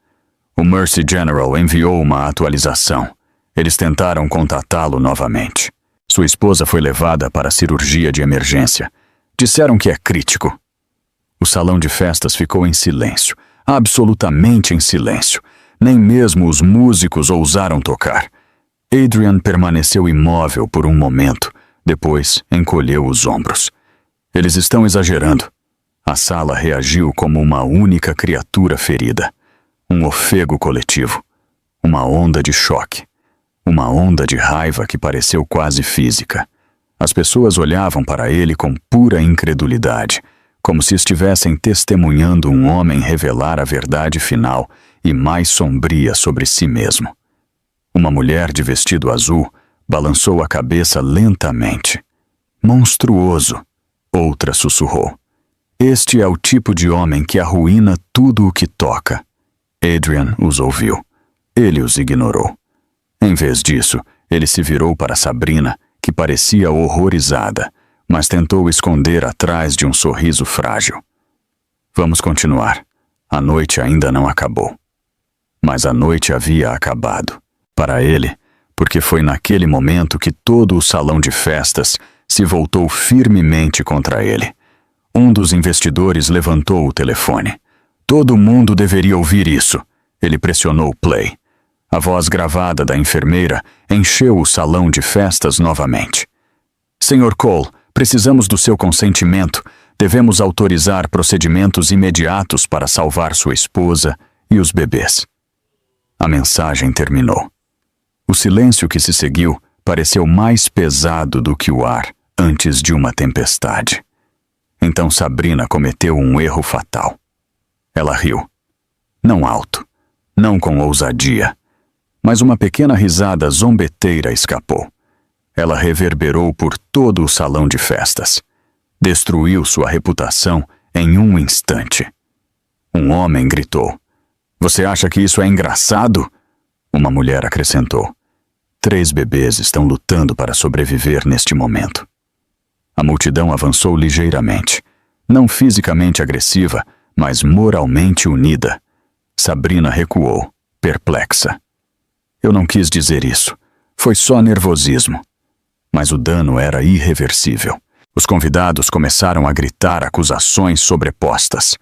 O Mercy General enviou uma atualização. Eles tentaram contatá-lo novamente. Sua esposa foi levada para a cirurgia de emergência. Disseram que é crítico. O salão de festas ficou em silêncio, absolutamente em silêncio. Nem mesmo os músicos ousaram tocar. Adrian permaneceu imóvel por um momento, depois encolheu os ombros. Eles estão exagerando. A sala reagiu como uma única criatura ferida. Um ofego coletivo. Uma onda de choque. Uma onda de raiva que pareceu quase física. As pessoas olhavam para ele com pura incredulidade, como se estivessem testemunhando um homem revelar a verdade final e mais sombria sobre si mesmo. Uma mulher de vestido azul balançou a cabeça lentamente. Monstruoso, outra sussurrou. Este é o tipo de homem que arruína tudo o que toca. Adrian os ouviu. Ele os ignorou. Em vez disso, ele se virou para Sabrina, que parecia horrorizada, mas tentou esconder atrás de um sorriso frágil. Vamos continuar. A noite ainda não acabou. Mas a noite havia acabado. Para ele, porque foi naquele momento que todo o salão de festas se voltou firmemente contra ele. Um dos investidores levantou o telefone. Todo mundo deveria ouvir isso. Ele pressionou play. A voz gravada da enfermeira encheu o salão de festas novamente. Sr. Cole, precisamos do seu consentimento. Devemos autorizar procedimentos imediatos para salvar sua esposa e os bebês. A mensagem terminou. O silêncio que se seguiu pareceu mais pesado do que o ar antes de uma tempestade. Então Sabrina cometeu um erro fatal. Ela riu. Não alto, não com ousadia, mas uma pequena risada zombeteira escapou. Ela reverberou por todo o salão de festas. Destruiu sua reputação em um instante. Um homem gritou. Você acha que isso é engraçado? Uma mulher acrescentou. 3 bebês estão lutando para sobreviver neste momento. A multidão avançou ligeiramente, não fisicamente agressiva, mas moralmente unida. Sabrina recuou, perplexa. Eu não quis dizer isso. Foi só nervosismo. Mas o dano era irreversível. Os convidados começaram a gritar acusações sobrepostas.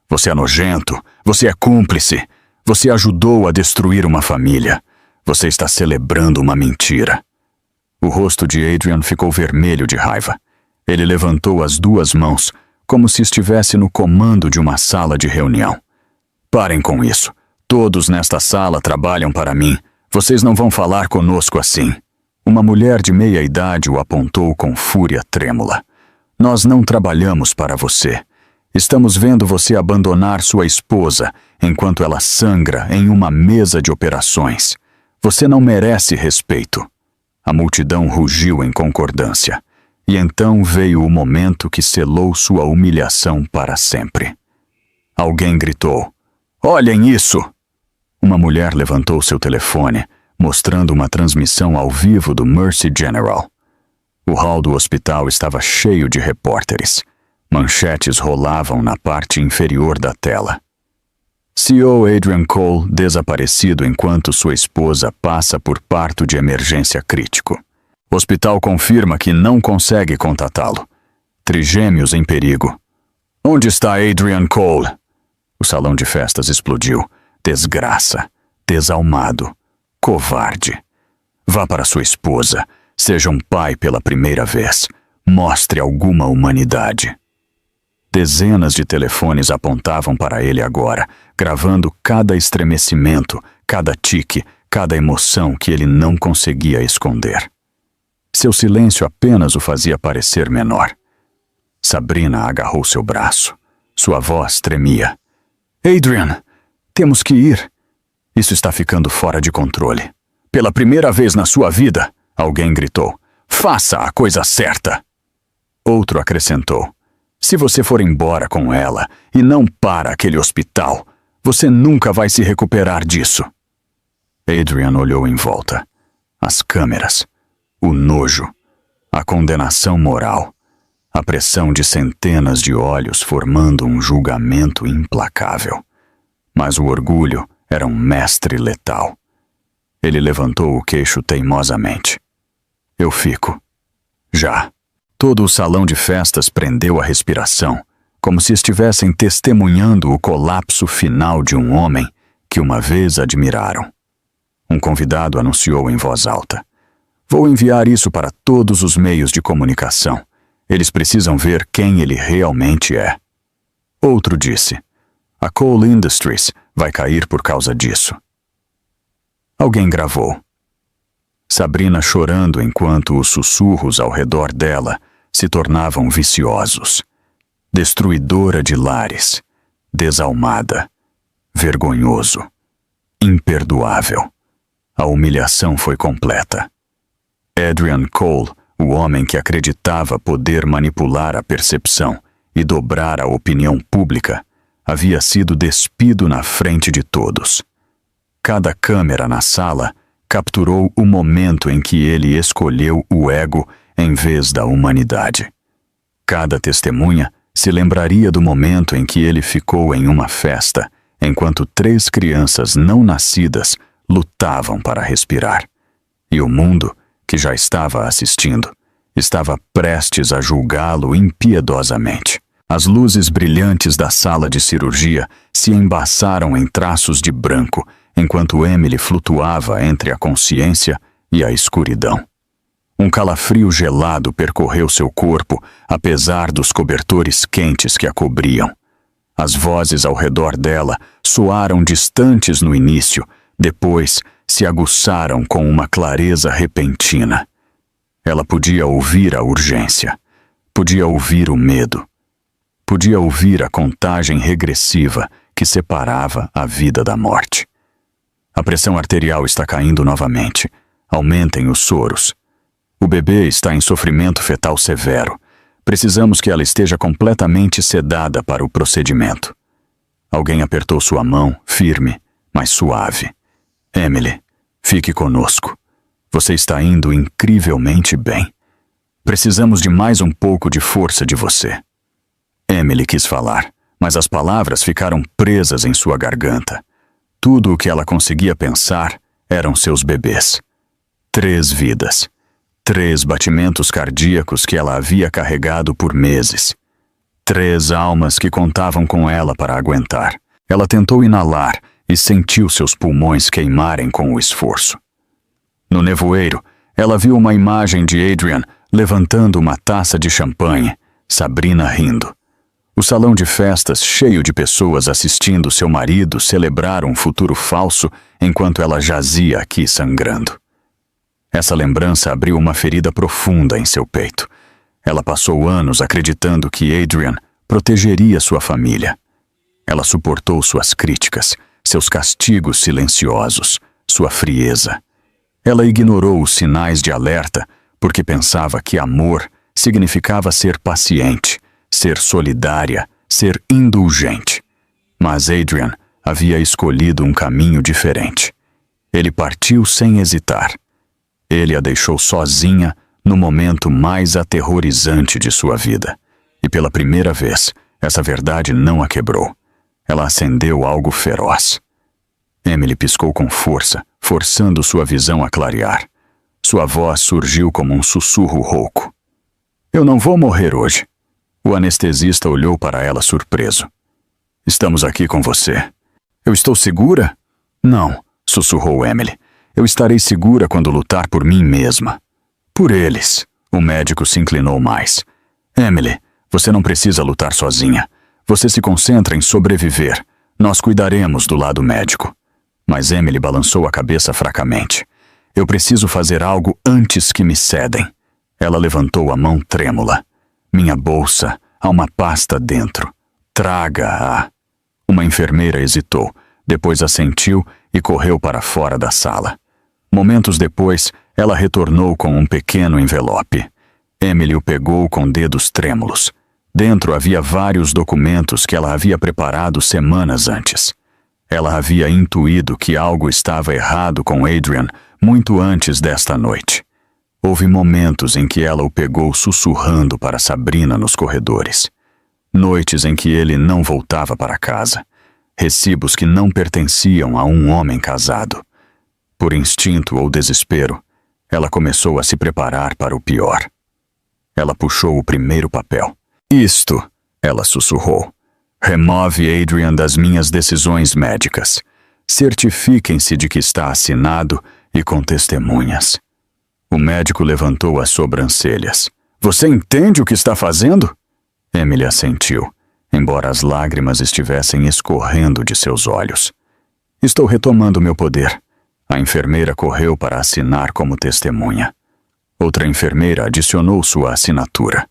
Você é nojento, você é cúmplice, você ajudou a destruir uma família. Você está celebrando uma mentira. O rosto de Adrian ficou vermelho de raiva. Ele levantou as 2 mãos, como se estivesse no comando de uma sala de reunião. Parem com isso. Todos nesta sala trabalham para mim. Vocês não vão falar conosco assim. Uma mulher de meia idade o apontou com fúria trêmula. Nós não trabalhamos para você. Estamos vendo você abandonar sua esposa enquanto ela sangra em uma mesa de operações. Você não merece respeito. A multidão rugiu em concordância. E então veio o momento que selou sua humilhação para sempre. Alguém gritou. Olhem isso! Uma mulher levantou seu telefone, mostrando uma transmissão ao vivo do Mercy General. O hall do hospital estava cheio de repórteres. Manchetes rolavam na parte inferior da tela. CEO Adrian Cole desaparecido enquanto sua esposa passa por parto de emergência crítico. O hospital confirma que não consegue contatá-lo. Trigêmeos em perigo. Onde está Adrian Cole? O salão de festas explodiu. Desgraça. Desalmado. Covarde. Vá para sua esposa. Seja um pai pela primeira vez. Mostre alguma humanidade. Dezenas de telefones apontavam para ele agora, gravando cada estremecimento, cada tique, cada emoção que ele não conseguia esconder. Seu silêncio apenas o fazia parecer menor. Sabrina agarrou seu braço. Sua voz tremia. Adrian, temos que ir. Isso está ficando fora de controle. Pela primeira vez na sua vida, alguém gritou. Faça a coisa certa. Outro acrescentou. Se você for embora com ela e não para aquele hospital, você nunca vai se recuperar disso. Adrian olhou em volta. As câmeras. O nojo. A condenação moral. a pressão de centenas de olhos formando um julgamento implacável. Mas o orgulho era um mestre letal. Ele levantou o queixo teimosamente. Eu fico. Já. Todo o salão de festas prendeu a respiração, como se estivessem testemunhando o colapso final de um homem que uma vez admiraram. Um convidado anunciou em voz alta. Vou enviar isso para todos os meios de comunicação. Eles precisam ver quem ele realmente é. Outro disse. A Cole Industries vai cair por causa disso. Alguém gravou. Sabrina chorando enquanto os sussurros ao redor dela se tornavam viciosos. Destruidora de lares. Desalmada. Vergonhoso. Imperdoável. A humilhação foi completa. Adrian Cole, o homem que acreditava poder manipular a percepção e dobrar a opinião pública, havia sido despido na frente de todos. Cada câmera na sala capturou o momento em que ele escolheu o ego em vez da humanidade. Cada testemunha se lembraria do momento em que ele ficou em uma festa, enquanto 3 crianças não nascidas lutavam para respirar. E o mundo, que já estava assistindo, estava prestes a julgá-lo impiedosamente. As luzes brilhantes da sala de cirurgia se embaçaram em traços de branco, enquanto Emily flutuava entre a consciência e a escuridão. Um calafrio gelado percorreu seu corpo, apesar dos cobertores quentes que a cobriam. As vozes ao redor dela soaram distantes no início, depois se aguçaram com uma clareza repentina. Ela podia ouvir a urgência, podia ouvir o medo, podia ouvir a contagem regressiva que separava a vida da morte. A pressão arterial está caindo novamente. Aumentem os soros. O bebê está em sofrimento fetal severo. Precisamos que ela esteja completamente sedada para o procedimento. Alguém apertou sua mão, firme, mas suave. Emily, fique conosco. Você está indo incrivelmente bem. Precisamos de mais um pouco de força de você. Emily quis falar, mas as palavras ficaram presas em sua garganta. Tudo o que ela conseguia pensar eram seus bebês. 3 vidas. 3 batimentos cardíacos que ela havia carregado por meses. 3 almas que contavam com ela para aguentar. Ela tentou inalar e sentiu seus pulmões queimarem com o esforço. No nevoeiro, ela viu uma imagem de Adrian levantando uma taça de champanhe, Sabrina rindo. O salão de festas cheio de pessoas assistindo seu marido celebrar um futuro falso enquanto ela jazia aqui sangrando. Essa lembrança abriu uma ferida profunda em seu peito. Ela passou anos acreditando que Adrian protegeria sua família. Ela suportou suas críticas, seus castigos silenciosos, sua frieza. Ela ignorou os sinais de alerta porque pensava que amor significava ser paciente, ser solidária, ser indulgente. Mas Adrian havia escolhido um caminho diferente. Ele partiu sem hesitar. Ele a deixou sozinha no momento mais aterrorizante de sua vida. E pela primeira vez, essa verdade não a quebrou. Ela acendeu algo feroz. Emily piscou com força, forçando sua visão a clarear. Sua voz surgiu como um sussurro rouco. Eu não vou morrer hoje. O anestesista olhou para ela surpreso. Estamos aqui com você. Eu estou segura? Não, sussurrou Emily. Eu estarei segura quando lutar por mim mesma. Por eles. O médico se inclinou mais. Emily, você não precisa lutar sozinha. Você se concentra em sobreviver. Nós cuidaremos do lado médico. Mas Emily balançou a cabeça fracamente. Eu preciso fazer algo antes que me cedem. Ela levantou a mão trêmula. Minha bolsa, há uma pasta dentro. Traga-a. Uma enfermeira hesitou, depois assentiu e correu para fora da sala. Momentos depois, ela retornou com um pequeno envelope. Emily o pegou com dedos trêmulos. Dentro havia vários documentos que ela havia preparado semanas antes. Ela havia intuído que algo estava errado com Adrian muito antes desta noite. Houve momentos em que ela o pegou sussurrando para Sabrina nos corredores. Noites em que ele não voltava para casa. Recibos que não pertenciam a um homem casado. Por instinto ou desespero, ela começou a se preparar para o pior. Ela puxou o primeiro papel. Isto, ela sussurrou. Remove Adrian das minhas decisões médicas. Certifiquem-se de que está assinado e com testemunhas. O médico levantou as sobrancelhas. Você entende o que está fazendo? Emily assentiu, embora as lágrimas estivessem escorrendo de seus olhos. Estou retomando meu poder. A enfermeira correu para assinar como testemunha. Outra enfermeira adicionou sua assinatura.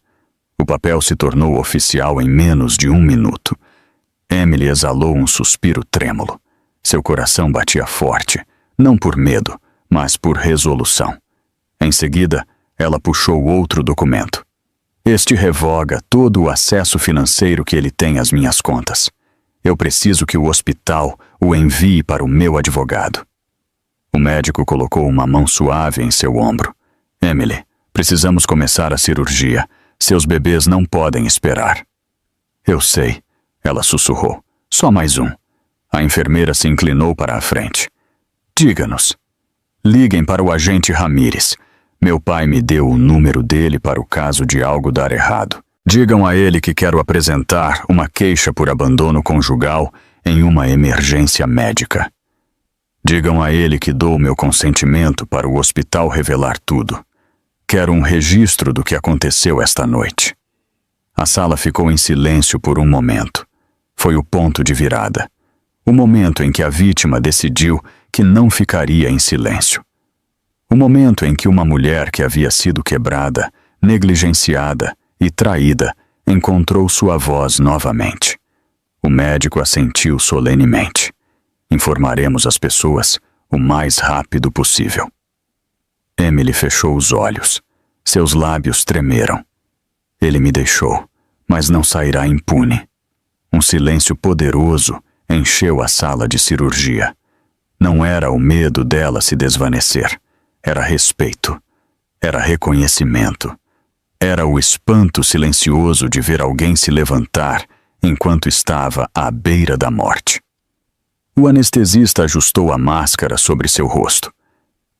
O papel se tornou oficial em menos de 1 minuto. Emily exalou um suspiro trêmulo. Seu coração batia forte, não por medo, mas por resolução. Em seguida, ela puxou outro documento. Este revoga todo o acesso financeiro que ele tem às minhas contas. Eu preciso que o hospital o envie para o meu advogado. O médico colocou uma mão suave em seu ombro. Emily, precisamos começar a cirurgia. Seus bebês não podem esperar. Eu sei, ela sussurrou. Só mais um. A enfermeira se inclinou para a frente. Diga-nos. Liguem para o agente Ramírez. Meu pai me deu o número dele para o caso de algo dar errado. Digam a ele que quero apresentar uma queixa por abandono conjugal em uma emergência médica. Digam a ele que dou meu consentimento para o hospital revelar tudo. Quero um registro do que aconteceu esta noite. A sala ficou em silêncio por um momento. Foi o ponto de virada. O momento em que a vítima decidiu que não ficaria em silêncio. O momento em que uma mulher que havia sido quebrada, negligenciada e traída encontrou sua voz novamente. O médico assentiu solenemente. Informaremos as pessoas o mais rápido possível. Emily fechou os olhos. Seus lábios tremeram. Ele me deixou, mas não sairá impune. Um silêncio poderoso encheu a sala de cirurgia. Não era o medo dela se desvanecer. Era respeito. Era reconhecimento. Era o espanto silencioso de ver alguém se levantar enquanto estava à beira da morte. O anestesista ajustou a máscara sobre seu rosto.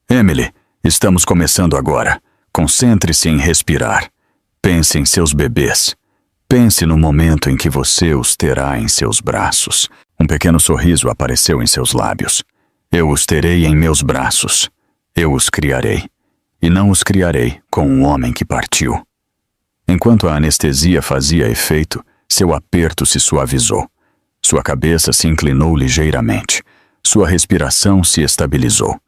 Emily, estamos começando agora. Concentre-se em respirar. Pense em seus bebês. Pense no momento em que você os terá em seus braços. Um pequeno sorriso apareceu em seus lábios. Eu os terei em meus braços. Eu os criarei. E não os criarei com um homem que partiu. Enquanto a anestesia fazia efeito, seu aperto se suavizou. Sua cabeça se inclinou ligeiramente. Sua respiração se estabilizou.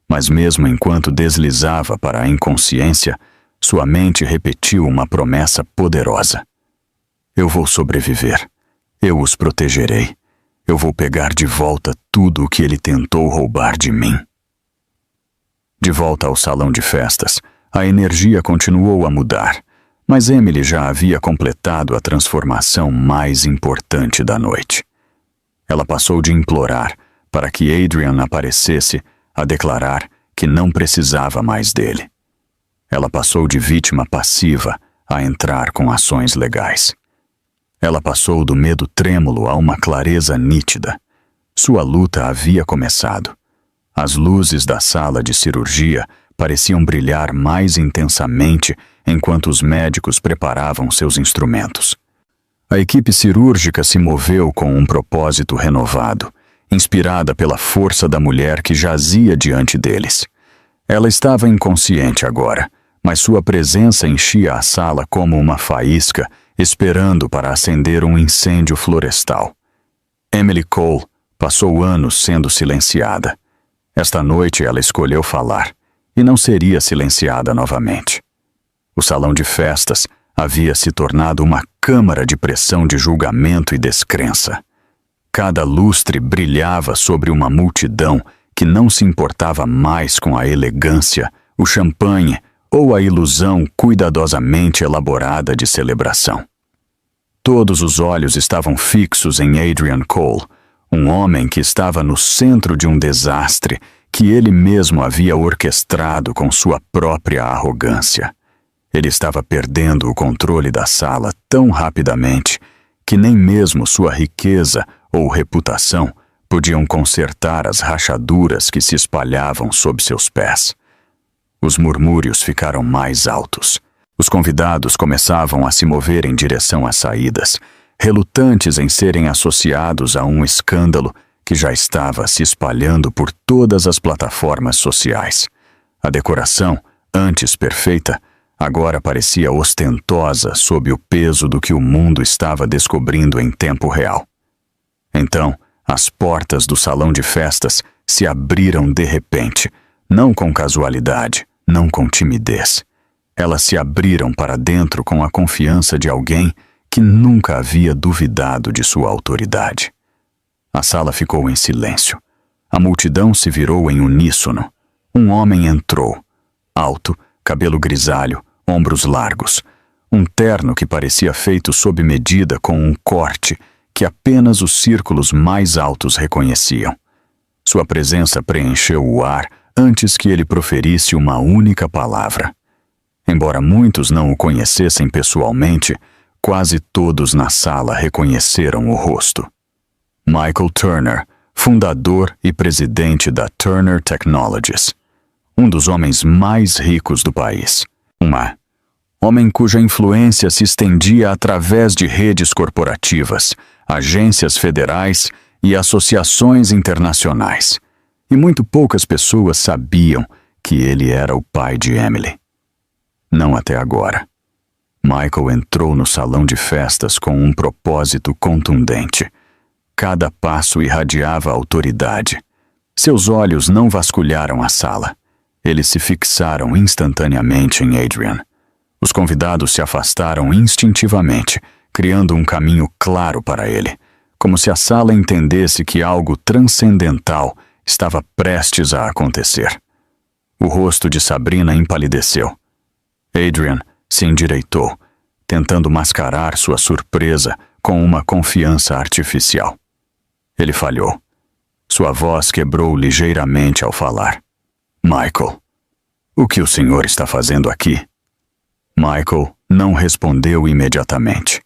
Mas mesmo enquanto deslizava para a inconsciência, sua mente repetiu uma promessa poderosa. Eu vou sobreviver. Eu os protegerei. Eu vou pegar de volta tudo o que ele tentou roubar de mim. De volta ao salão de festas, a energia continuou a mudar, mas Emily já havia completado a transformação mais importante da noite. Ela passou de implorar para que Adrian aparecesse a declarar que não precisava mais dele. Ela passou de vítima passiva a entrar com ações legais. Ela passou do medo trêmulo a uma clareza nítida. Sua luta havia começado. As luzes da sala de cirurgia pareciam brilhar mais intensamente enquanto os médicos preparavam seus instrumentos. A equipe cirúrgica se moveu com um propósito renovado, inspirada pela força da mulher que jazia diante deles. Ela estava inconsciente agora, mas sua presença enchia a sala como uma faísca, esperando para acender um incêndio florestal. Emily Cole passou anos sendo silenciada. Esta noite ela escolheu falar, e não seria silenciada novamente. O salão de festas havia se tornado uma câmara de pressão de julgamento e descrença. Cada lustre brilhava sobre uma multidão que não se importava mais com a elegância, o champanhe ou a ilusão cuidadosamente elaborada de celebração. Todos os olhos estavam fixos em Adrian Cole, um homem que estava no centro de um desastre que ele mesmo havia orquestrado com sua própria arrogância. Ele estava perdendo o controle da sala tão rapidamente que nem mesmo sua riqueza ou reputação podiam consertar as rachaduras que se espalhavam sob seus pés. Os murmúrios ficaram mais altos. Os convidados começavam a se mover em direção às saídas, relutantes em serem associados a um escândalo que já estava se espalhando por todas as plataformas sociais. A decoração, antes perfeita, agora parecia ostentosa sob o peso do que o mundo estava descobrindo em tempo real. Então, as portas do salão de festas se abriram de repente, não com casualidade, não com timidez. Elas se abriram para dentro com a confiança de alguém que nunca havia duvidado de sua autoridade. A sala ficou em silêncio. A multidão se virou em uníssono. Um homem entrou, alto, cabelo grisalho, ombros largos, um terno que parecia feito sob medida com um corte que apenas os círculos mais altos reconheciam. Sua presença preencheu o ar antes que ele proferisse uma única palavra. Embora muitos não o conhecessem pessoalmente, quase todos na sala reconheceram o rosto. Michael Turner, fundador e presidente da Turner Technologies, um dos homens mais ricos do país. Homem cuja influência se estendia através de redes corporativas, agências federais e associações internacionais. E muito poucas pessoas sabiam que ele era o pai de Emily. Não até agora. Michael entrou no salão de festas com um propósito contundente. Cada passo irradiava autoridade. Seus olhos não vasculharam a sala. Eles se fixaram instantaneamente em Adrian. Os convidados se afastaram instintivamente, criando um caminho claro para ele, como se a sala entendesse que algo transcendental estava prestes a acontecer. O rosto de Sabrina empalideceu. Adrian se endireitou, tentando mascarar sua surpresa com uma confiança artificial. Ele falhou. Sua voz quebrou ligeiramente ao falar. Michael, o que o senhor está fazendo aqui? Michael não respondeu imediatamente.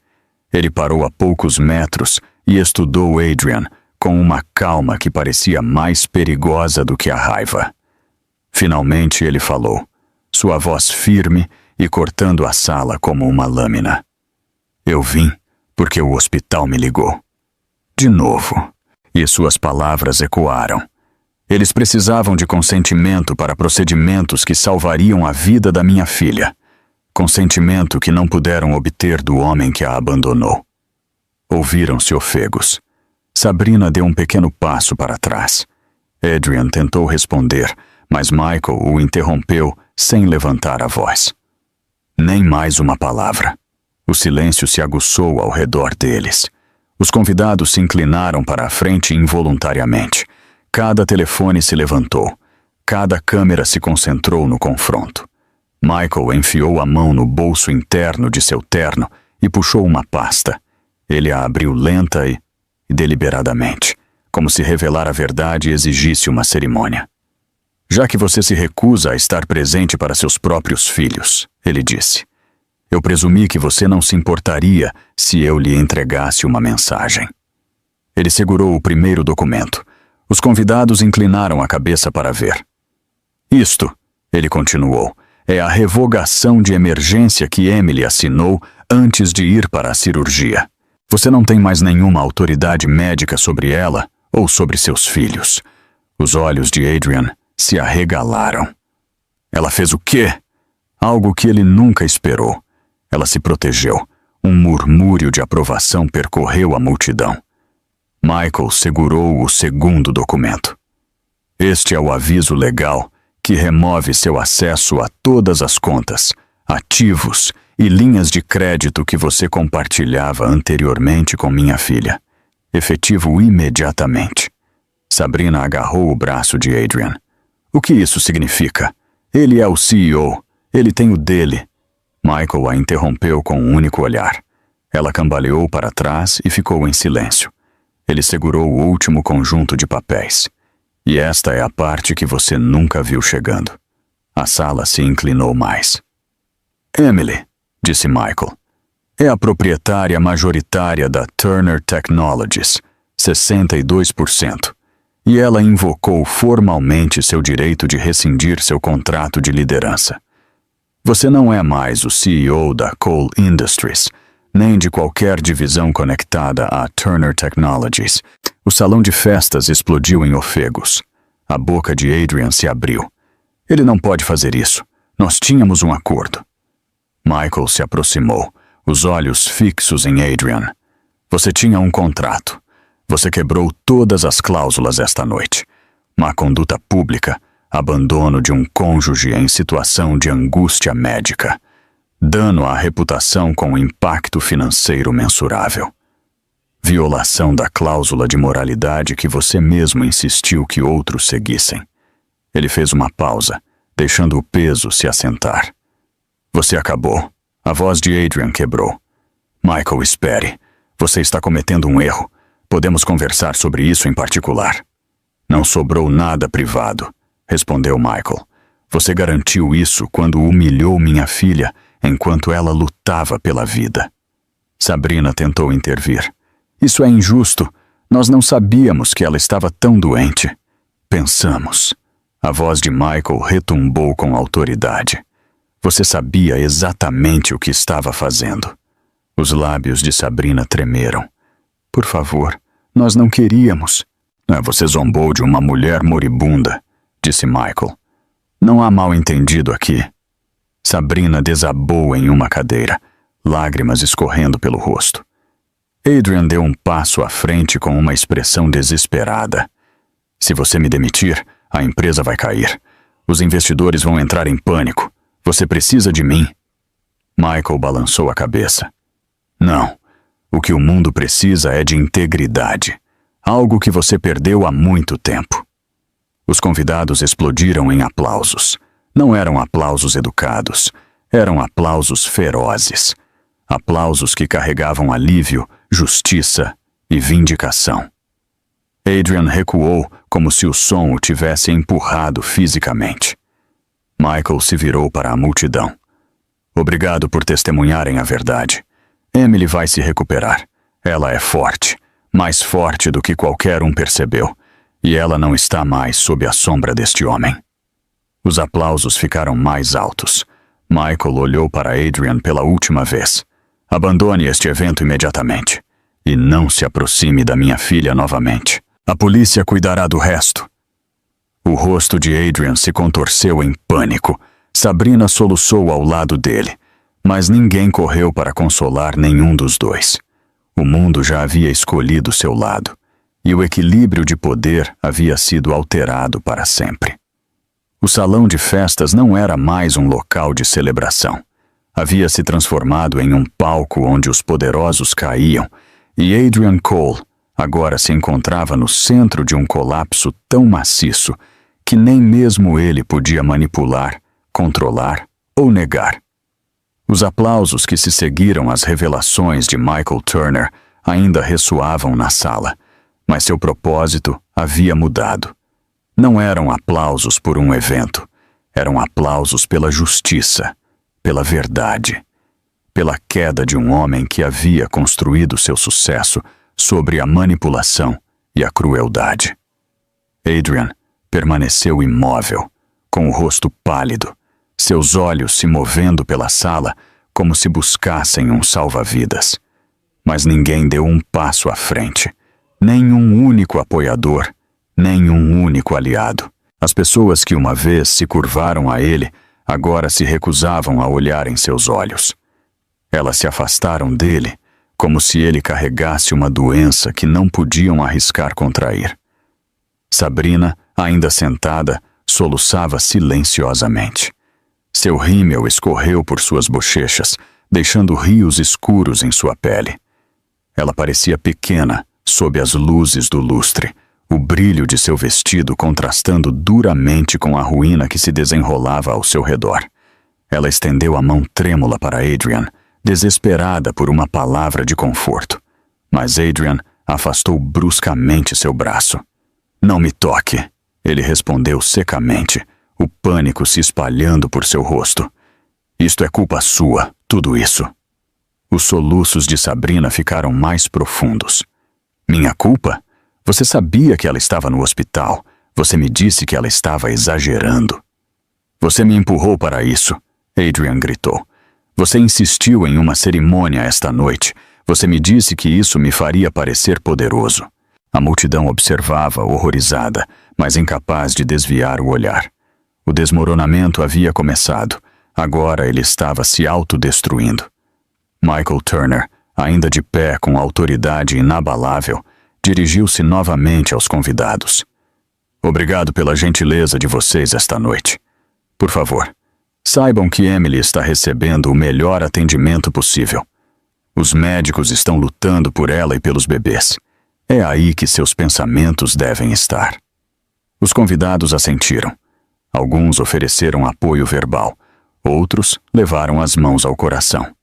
Ele parou a poucos metros e estudou Adrian com uma calma que parecia mais perigosa do que a raiva. Finalmente ele falou, sua voz firme e cortando a sala como uma lâmina. Eu vim porque o hospital me ligou. De novo. E suas palavras ecoaram. Eles precisavam de consentimento para procedimentos que salvariam a vida da minha filha. Consentimento que não puderam obter do homem que a abandonou. Ouviram-se ofegos. Sabrina deu um pequeno passo para trás. Adrian tentou responder, mas Michael o interrompeu sem levantar a voz. Nem mais uma palavra. O silêncio se aguçou ao redor deles. Os convidados se inclinaram para a frente involuntariamente. Cada telefone se levantou. Cada câmera se concentrou no confronto. Michael enfiou a mão no bolso interno de seu terno e puxou uma pasta. Ele a abriu lenta e deliberadamente, como se revelar a verdade exigisse uma cerimônia. Já que você se recusa a estar presente para seus próprios filhos, ele disse, eu presumi que você não se importaria se eu lhe entregasse uma mensagem. Ele segurou o primeiro documento. Os convidados inclinaram a cabeça para ver. Isto, ele continuou, é a revogação de emergência que Emily assinou antes de ir para a cirurgia. Você não tem mais nenhuma autoridade médica sobre ela ou sobre seus filhos. Os olhos de Adrian se arregalaram. Ela fez o quê? Algo que ele nunca esperou. Ela se protegeu. Um murmúrio de aprovação percorreu a multidão. Michael segurou o segundo documento. Este é o aviso legal que remove seu acesso a todas as contas, ativos e linhas de crédito que você compartilhava anteriormente com minha filha. Efetivo imediatamente. Sabrina agarrou o braço de Adrian. O que isso significa? Ele é o CEO. Ele tem o dele. Michael a interrompeu com um único olhar. Ela cambaleou para trás e ficou em silêncio. Ele segurou o último conjunto de papéis. E esta é a parte que você nunca viu chegando. A sala se inclinou mais. Emily, disse Michael, é a proprietária majoritária da Turner Technologies, 62%, e ela invocou formalmente seu direito de rescindir seu contrato de liderança. Você não é mais o CEO da Cole Industries, nem de qualquer divisão conectada à Turner Technologies. O salão de festas explodiu em ofegos. A boca de Adrian se abriu. Ele não pode fazer isso. Nós tínhamos um acordo. Michael se aproximou, os olhos fixos em Adrian. Você tinha um contrato. Você quebrou todas as cláusulas esta noite. Má conduta pública, abandono de um cônjuge em situação de angústia médica, dano à reputação com impacto financeiro mensurável, violação da cláusula de moralidade que você mesmo insistiu que outros seguissem. Ele fez uma pausa, deixando o peso se assentar. Você acabou. A voz de Adrian quebrou. Michael, espere. Você está cometendo um erro. Podemos conversar sobre isso em particular. Não sobrou nada privado, respondeu Michael. Você garantiu isso quando humilhou minha filha enquanto ela lutava pela vida. Sabrina tentou intervir. Isso é injusto. Nós não sabíamos que ela estava tão doente. Pensamos. A voz de Michael retumbou com autoridade. Você sabia exatamente o que estava fazendo. Os lábios de Sabrina tremeram. Por favor, nós não queríamos. Você zombou de uma mulher moribunda, disse Michael. Não há mal-entendido aqui. Sabrina desabou em uma cadeira, lágrimas escorrendo pelo rosto. Adrian deu um passo à frente com uma expressão desesperada. Se você me demitir, a empresa vai cair. Os investidores vão entrar em pânico. Você precisa de mim. Michael balançou a cabeça. Não. O que o mundo precisa é de integridade. Algo que você perdeu há muito tempo. Os convidados explodiram em aplausos. Não eram aplausos educados. Eram aplausos ferozes. Aplausos que carregavam alívio, justiça e vindicação. Adrian recuou como se o som o tivesse empurrado fisicamente. Michael se virou para a multidão. Obrigado por testemunharem a verdade. Emily vai se recuperar. Ela é forte, mais forte do que qualquer um percebeu, e ela não está mais sob a sombra deste homem. Os aplausos ficaram mais altos. Michael olhou para Adrian pela última vez. Abandone este evento imediatamente. E não se aproxime da minha filha novamente. A polícia cuidará do resto. O rosto de Adrian se contorceu em pânico. Sabrina soluçou ao lado dele, mas ninguém correu para consolar nenhum dos dois. O mundo já havia escolhido seu lado, e o equilíbrio de poder havia sido alterado para sempre. O salão de festas não era mais um local de celebração. Havia se transformado em um palco onde os poderosos caíam, e Adrian Cole agora se encontrava no centro de um colapso tão maciço que nem mesmo ele podia manipular, controlar ou negar. Os aplausos que se seguiram às revelações de Michael Turner ainda ressoavam na sala, mas seu propósito havia mudado. Não eram aplausos por um evento, eram aplausos pela justiça, pela verdade, pela queda de um homem que havia construído seu sucesso sobre a manipulação e a crueldade. Adrian permaneceu imóvel, com o rosto pálido, seus olhos se movendo pela sala como se buscassem um salva-vidas. Mas ninguém deu um passo à frente, nem um único apoiador, nem um único aliado. As pessoas que uma vez se curvaram a ele, agora se recusavam a olhar em seus olhos. Elas se afastaram dele, como se ele carregasse uma doença que não podiam arriscar contrair. Sabrina, ainda sentada, soluçava silenciosamente. Seu rímel escorreu por suas bochechas, deixando rios escuros em sua pele. Ela parecia pequena, sob as luzes do lustre, o brilho de seu vestido contrastando duramente com a ruína que se desenrolava ao seu redor. Ela estendeu a mão trêmula para Adrian, desesperada por uma palavra de conforto. Mas Adrian afastou bruscamente seu braço. Não me toque, Ele respondeu secamente, o pânico se espalhando por seu rosto. Isto é culpa sua, tudo isso. Os soluços de Sabrina ficaram mais profundos. Minha culpa? Você sabia que ela estava no hospital. Você me disse que ela estava exagerando. Você me empurrou para isso, Adrian gritou. Você insistiu em uma cerimônia esta noite. Você me disse que isso me faria parecer poderoso. A multidão observava, horrorizada, mas incapaz de desviar o olhar. O desmoronamento havia começado. Agora ele estava se autodestruindo. Michael Turner, ainda de pé com autoridade inabalável, dirigiu-se novamente aos convidados. Obrigado pela gentileza de vocês esta noite. Por favor, saibam que Emily está recebendo o melhor atendimento possível. Os médicos estão lutando por ela e pelos bebês. É aí que seus pensamentos devem estar. Os convidados assentiram. Alguns ofereceram apoio verbal. Outros levaram as mãos ao coração.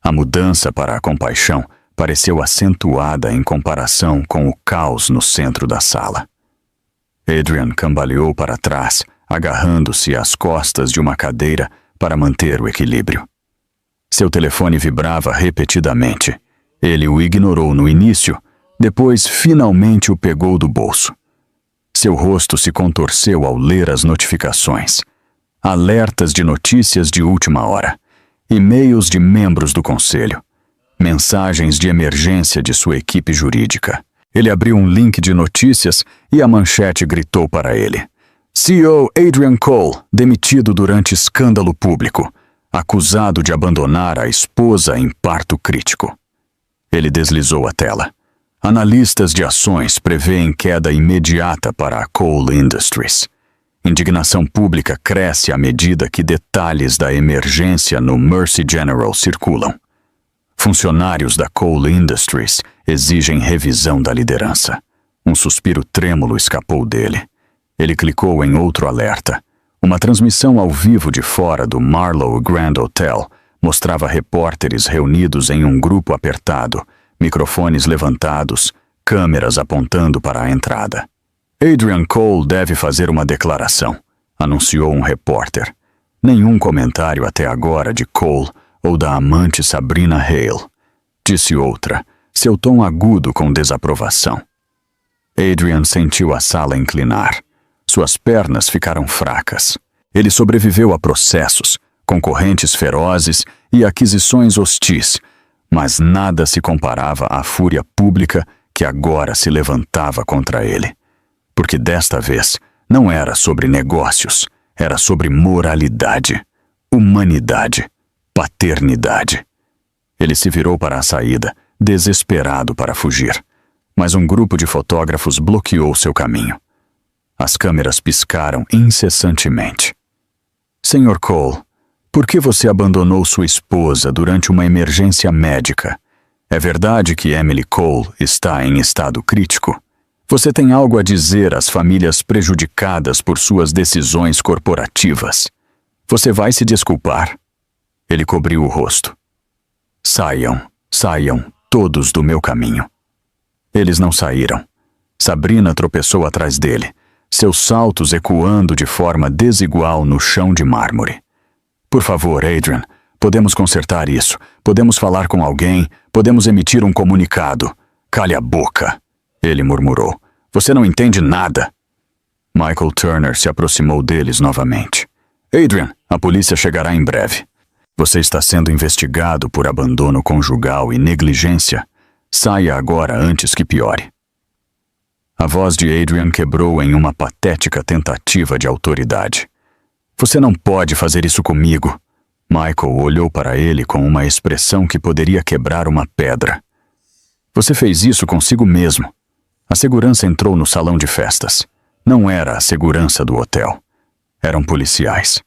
A mudança para a compaixão pareceu acentuada em comparação com o caos no centro da sala. Adrian cambaleou para trás, agarrando-se às costas de uma cadeira para manter o equilíbrio. Seu telefone vibrava repetidamente. Ele o ignorou no início, depois finalmente o pegou do bolso. Seu rosto se contorceu ao ler as notificações. Alertas de notícias de última hora. E-mails de membros do conselho. Mensagens de emergência de sua equipe jurídica. Ele abriu um link de notícias e a manchete gritou para ele. CEO Adrian Cole, demitido durante escândalo público. Acusado de abandonar a esposa em parto crítico. Ele deslizou a tela. Analistas de ações prevêem queda imediata para a Cole Industries. Indignação pública cresce à medida que detalhes da emergência no Mercy General circulam. Funcionários da Cole Industries exigem revisão da liderança. Um suspiro trêmulo escapou dele. Ele clicou em outro alerta. Uma transmissão ao vivo de fora do Marlowe Grand Hotel mostrava repórteres reunidos em um grupo apertado, microfones levantados, câmeras apontando para a entrada. Adrian Cole deve fazer uma declaração, anunciou um repórter. Nenhum comentário até agora de Cole ou da amante Sabrina Hale, disse outra, seu tom agudo com desaprovação. Adrian sentiu a sala inclinar. Suas pernas ficaram fracas. Ele sobreviveu a processos, concorrentes ferozes e aquisições hostis, mas nada se comparava à fúria pública que agora se levantava contra ele. Porque desta vez não era sobre negócios, era sobre moralidade, humanidade, paternidade. Ele se virou para a saída, desesperado para fugir, mas um grupo de fotógrafos bloqueou seu caminho. As câmeras piscaram incessantemente. Sr. Cole, por que você abandonou sua esposa durante uma emergência médica? É verdade que Emily Cole está em estado crítico? Você tem algo a dizer às famílias prejudicadas por suas decisões corporativas? Você vai se desculpar? Ele cobriu o rosto. Saiam, todos do meu caminho. Eles não saíram. Sabrina tropeçou atrás dele, seus saltos ecoando de forma desigual no chão de mármore. Por favor, Adrian, podemos consertar isso. Podemos falar com alguém. Podemos emitir um comunicado. Cale a boca, ele murmurou. Você não entende nada. Michael Turner se aproximou deles novamente. Adrian, a polícia chegará em breve. Você está sendo investigado por abandono conjugal e negligência. Saia agora antes que piore. A voz de Adrian quebrou em uma patética tentativa de autoridade. Você não pode fazer isso comigo. Michael olhou para ele com uma expressão que poderia quebrar uma pedra. Você fez isso consigo mesmo. A segurança entrou no salão de festas. Não era a segurança do hotel. Eram policiais.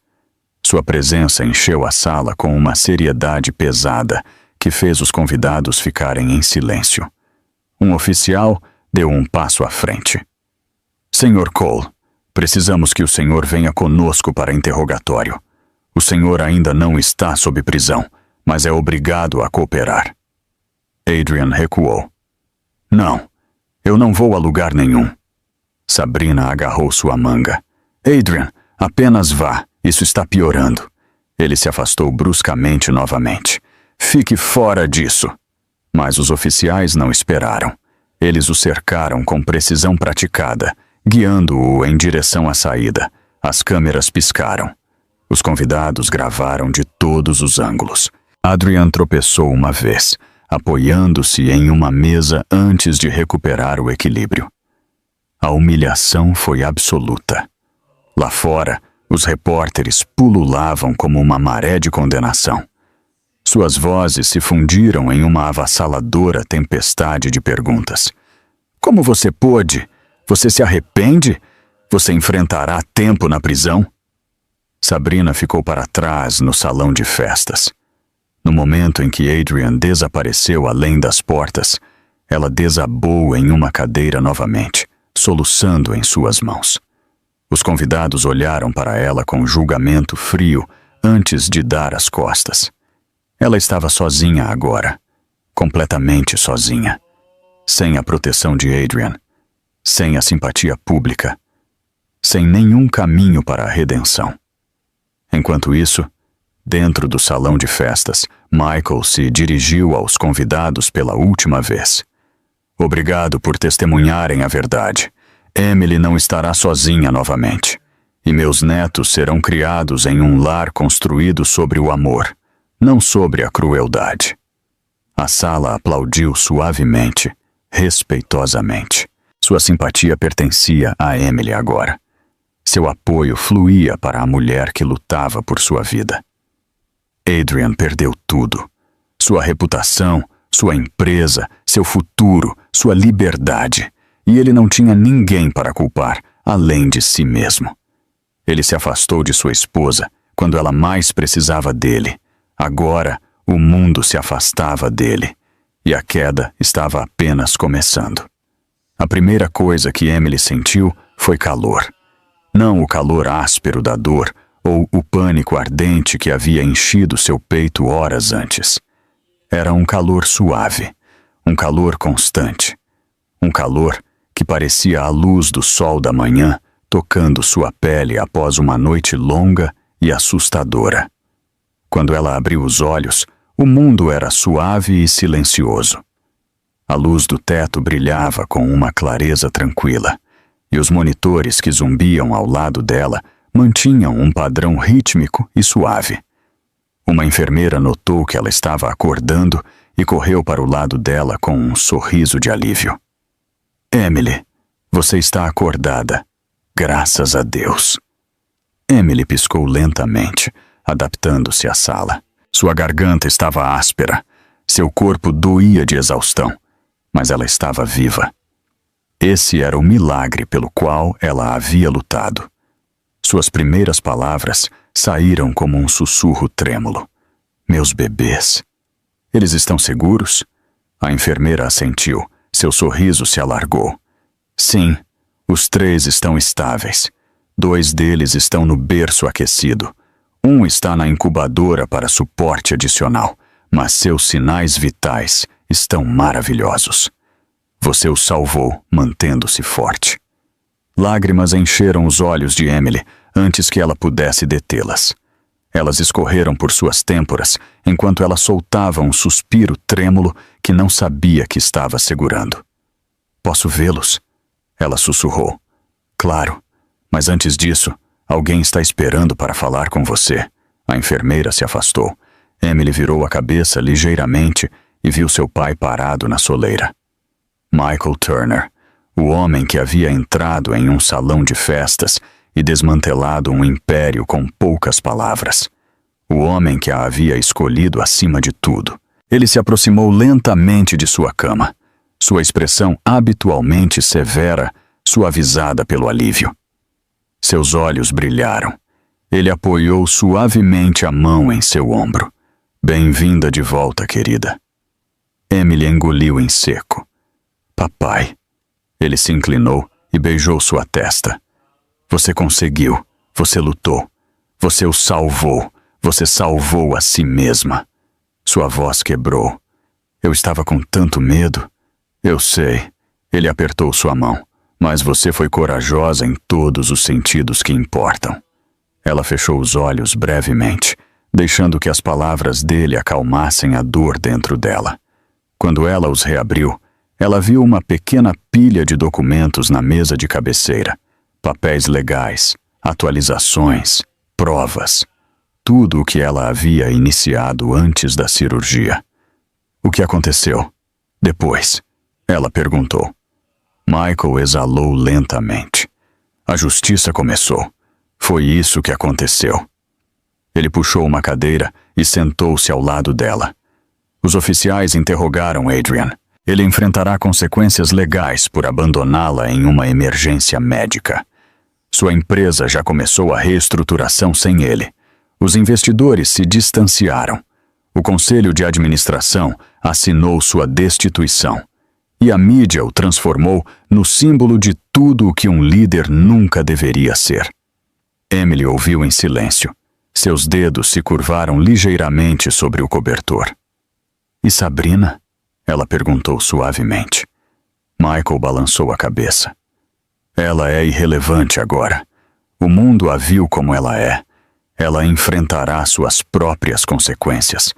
Sua presença encheu a sala com uma seriedade pesada que fez os convidados ficarem em silêncio. Um oficial deu um passo à frente. Sr. Cole, precisamos que o senhor venha conosco para interrogatório. O senhor ainda não está sob prisão, mas é obrigado a cooperar. Adrian recuou. Não, eu não vou a lugar nenhum. Sabrina agarrou sua manga. Adrian, apenas vá. Isso está piorando. Ele se afastou bruscamente novamente. Fique fora disso. Mas os oficiais não esperaram. Eles o cercaram com precisão praticada, guiando-o em direção à saída. As câmeras piscaram. Os convidados gravaram de todos os ângulos. Adrian tropeçou uma vez, apoiando-se em uma mesa antes de recuperar o equilíbrio. A humilhação foi absoluta. Lá fora, os repórteres pululavam como uma maré de condenação. Suas vozes se fundiram em uma avassaladora tempestade de perguntas. Como você pôde? Você se arrepende? Você enfrentará tempo na prisão? Sabrina ficou para trás no salão de festas. No momento em que Adrian desapareceu além das portas, ela desabou em uma cadeira novamente, soluçando em suas mãos. Os convidados olharam para ela com julgamento frio antes de dar as costas. Ela estava sozinha agora, completamente sozinha, sem a proteção de Adrian, sem a simpatia pública, sem nenhum caminho para a redenção. Enquanto isso, dentro do salão de festas, Michael se dirigiu aos convidados pela última vez. Obrigado por testemunharem a verdade. Emily não estará sozinha novamente, e meus netos serão criados em um lar construído sobre o amor, não sobre a crueldade. A sala aplaudiu suavemente, respeitosamente. Sua simpatia pertencia a Emily agora. Seu apoio fluía para a mulher que lutava por sua vida. Adrian perdeu tudo. Sua reputação, sua empresa, seu futuro, sua liberdade. E ele não tinha ninguém para culpar, além de si mesmo. Ele se afastou de sua esposa quando ela mais precisava dele. Agora, o mundo se afastava dele, e a queda estava apenas começando. A primeira coisa que Emily sentiu foi calor. Não o calor áspero da dor ou o pânico ardente que havia enchido seu peito horas antes. Era um calor suave, um calor constante, um calor que parecia a luz do sol da manhã tocando sua pele após uma noite longa e assustadora. Quando ela abriu os olhos, o mundo era suave e silencioso. A luz do teto brilhava com uma clareza tranquila, e os monitores que zumbiam ao lado dela mantinham um padrão rítmico e suave. Uma enfermeira notou que ela estava acordando e correu para o lado dela com um sorriso de alívio. Emily, você está acordada. Graças a Deus. Emily piscou lentamente, adaptando-se à sala. Sua garganta estava áspera. Seu corpo doía de exaustão, mas ela estava viva. Esse era o milagre pelo qual ela havia lutado. Suas primeiras palavras saíram como um sussurro trêmulo. Meus bebês. Eles estão seguros? A enfermeira assentiu. Seu sorriso se alargou. Sim, os 3 estão estáveis. 2 deles estão no berço aquecido. 1 está na incubadora para suporte adicional, mas seus sinais vitais estão maravilhosos. Você o salvou, mantendo-se forte. Lágrimas encheram os olhos de Emily antes que ela pudesse detê-las. Elas escorreram por suas têmporas enquanto ela soltava um suspiro trêmulo que não sabia que estava segurando. Posso vê-los? Ela sussurrou. Claro, mas antes disso, alguém está esperando para falar com você. A enfermeira se afastou. Emily virou a cabeça ligeiramente e viu seu pai parado na soleira. Michael Turner, o homem que havia entrado em um salão de festas e desmantelado um império com poucas palavras. O homem que a havia escolhido acima de tudo. Ele se aproximou lentamente de sua cama, sua expressão habitualmente severa, suavizada pelo alívio. Seus olhos brilharam. Ele apoiou suavemente a mão em seu ombro. Bem-vinda de volta, querida. Emily engoliu em seco. Papai. Ele se inclinou e beijou sua testa. Você conseguiu. Você lutou. Você o salvou. Você salvou a si mesma. Sua voz quebrou. Eu estava com tanto medo. Eu sei. Ele apertou sua mão. Mas você foi corajosa em todos os sentidos que importam. Ela fechou os olhos brevemente, deixando que as palavras dele acalmassem a dor dentro dela. Quando ela os reabriu, ela viu uma pequena pilha de documentos na mesa de cabeceira. Papéis legais, atualizações, provas. Tudo o que ela havia iniciado antes da cirurgia. O que aconteceu? Depois, ela perguntou. Michael exalou lentamente. A justiça começou. Foi isso que aconteceu. Ele puxou uma cadeira e sentou-se ao lado dela. Os oficiais interrogaram Adrian. Ele enfrentará consequências legais por abandoná-la em uma emergência médica. Sua empresa já começou a reestruturação sem ele. Os investidores se distanciaram. O conselho de administração assinou sua destituição. E a mídia o transformou no símbolo de tudo o que um líder nunca deveria ser. Emily ouviu em silêncio. Seus dedos se curvaram ligeiramente sobre o cobertor. E Sabrina? Ela perguntou suavemente. Michael balançou a cabeça. Ela é irrelevante agora. O mundo a viu como ela é. Ela enfrentará suas próprias consequências.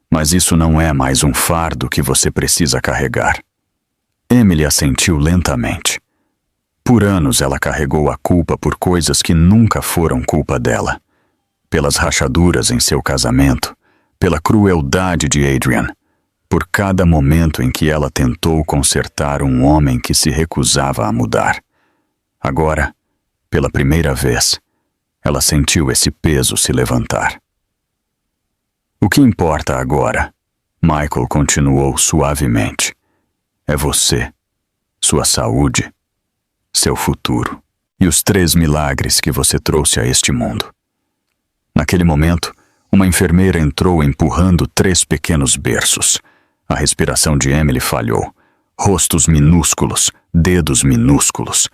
Mas isso não é mais um fardo que você precisa carregar. Emily assentiu lentamente. Por anos ela carregou a culpa por coisas que nunca foram culpa dela. Pelas rachaduras em seu casamento, pela crueldade de Adrian, por cada momento em que ela tentou consertar um homem que se recusava a mudar. Agora, pela primeira vez, ela sentiu esse peso se levantar. O que importa agora, Michael continuou suavemente, é você, sua saúde, seu futuro e os 3 milagres que você trouxe a este mundo. Naquele momento, uma enfermeira entrou empurrando 3 pequenos berços. A respiração de Emily falhou. Rostos minúsculos, dedos minúsculos,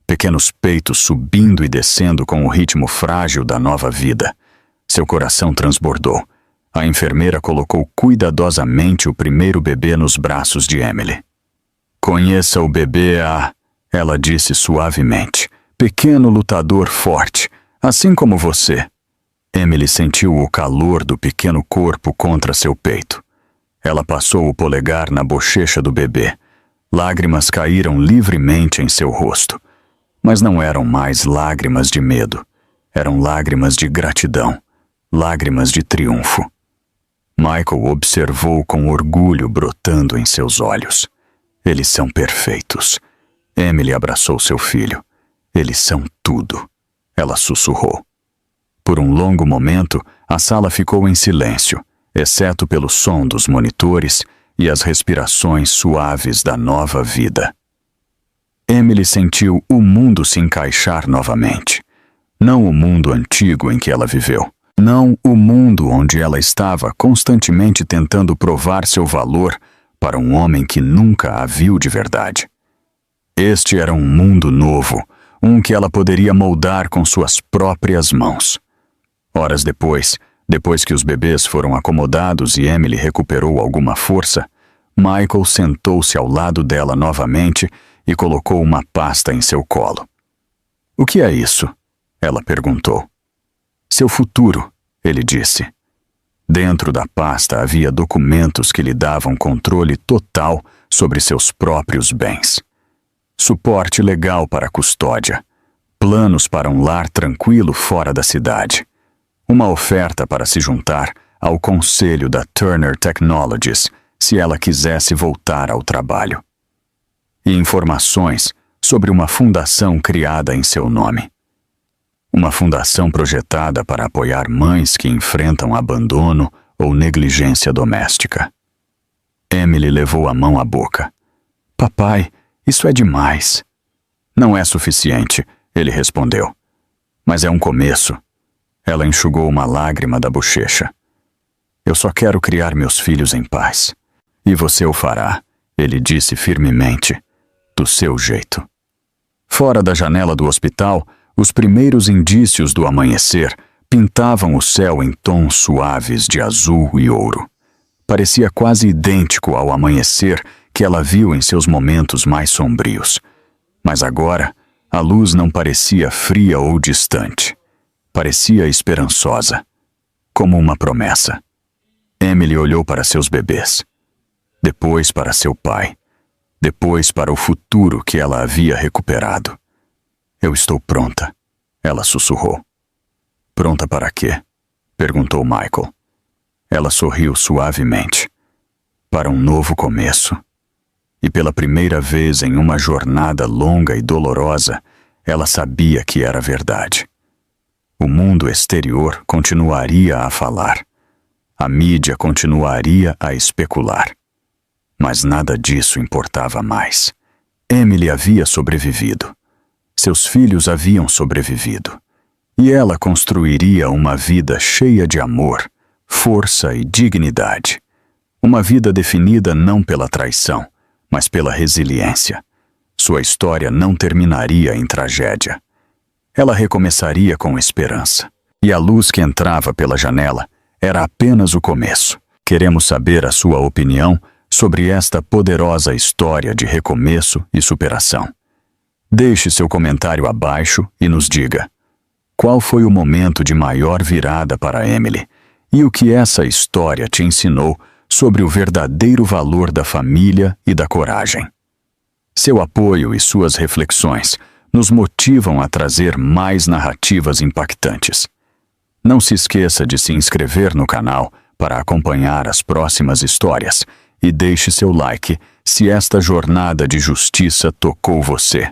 pequenos peitos subindo e descendo com o ritmo frágil da nova vida. Seu coração transbordou. A enfermeira colocou cuidadosamente o primeiro bebê nos braços de Emily. Conheça o bebê ela disse suavemente. Pequeno lutador forte, assim como você. Emily sentiu o calor do pequeno corpo contra seu peito. Ela passou o polegar na bochecha do bebê. Lágrimas caíram livremente em seu rosto. Mas não eram mais lágrimas de medo. Eram lágrimas de gratidão. Lágrimas de triunfo. Michael observou com orgulho brotando em seus olhos. Eles são perfeitos. Emily abraçou seu filho. Eles são tudo. Ela sussurrou. Por um longo momento, a sala ficou em silêncio, exceto pelo som dos monitores e as respirações suaves da nova vida. Emily sentiu o mundo se encaixar novamente. Não o mundo antigo em que ela viveu. Não o mundo onde ela estava constantemente tentando provar seu valor para um homem que nunca a viu de verdade. Este era um mundo novo, um que ela poderia moldar com suas próprias mãos. Horas depois que os bebês foram acomodados e Emily recuperou alguma força, Michael sentou-se ao lado dela novamente e colocou uma pasta em seu colo. "O que é isso?" ela perguntou. "Seu futuro", ele disse. Dentro da pasta havia documentos que lhe davam controle total sobre seus próprios bens. Suporte legal para a custódia. Planos para um lar tranquilo fora da cidade. Uma oferta para se juntar ao conselho da Turner Technologies, se ela quisesse voltar ao trabalho. E informações sobre uma fundação criada em seu nome. Uma fundação projetada para apoiar mães que enfrentam abandono ou negligência doméstica. Emily levou a mão à boca. "Papai, isso é demais." "Não é suficiente", ele respondeu. "Mas é um começo." Ela enxugou uma lágrima da bochecha. "Eu só quero criar meus filhos em paz. E você o fará", ele disse firmemente, "do seu jeito." Fora da janela do hospital, os primeiros indícios do amanhecer pintavam o céu em tons suaves de azul e ouro. Parecia quase idêntico ao amanhecer que ela viu em seus momentos mais sombrios. Mas agora, a luz não parecia fria ou distante. Parecia esperançosa, como uma promessa. Emily olhou para seus bebês, depois para seu pai, depois para o futuro que ela havia recuperado. Eu estou pronta, ela sussurrou. Pronta para quê? Perguntou Michael. Ela sorriu suavemente. Para um novo começo. E pela primeira vez em uma jornada longa e dolorosa, ela sabia que era verdade. O mundo exterior continuaria a falar. A mídia continuaria a especular. Mas nada disso importava mais. Emily havia sobrevivido. Seus filhos haviam sobrevivido. E ela construiria uma vida cheia de amor, força e dignidade. Uma vida definida não pela traição, mas pela resiliência. Sua história não terminaria em tragédia. Ela recomeçaria com esperança. E a luz que entrava pela janela era apenas o começo. Queremos saber a sua opinião sobre esta poderosa história de recomeço e superação. Deixe seu comentário abaixo e nos diga: qual foi o momento de maior virada para Emily e o que essa história te ensinou sobre o verdadeiro valor da família e da coragem? Seu apoio e suas reflexões nos motivam a trazer mais narrativas impactantes. Não se esqueça de se inscrever no canal para acompanhar as próximas histórias e deixe seu like se esta jornada de justiça tocou você.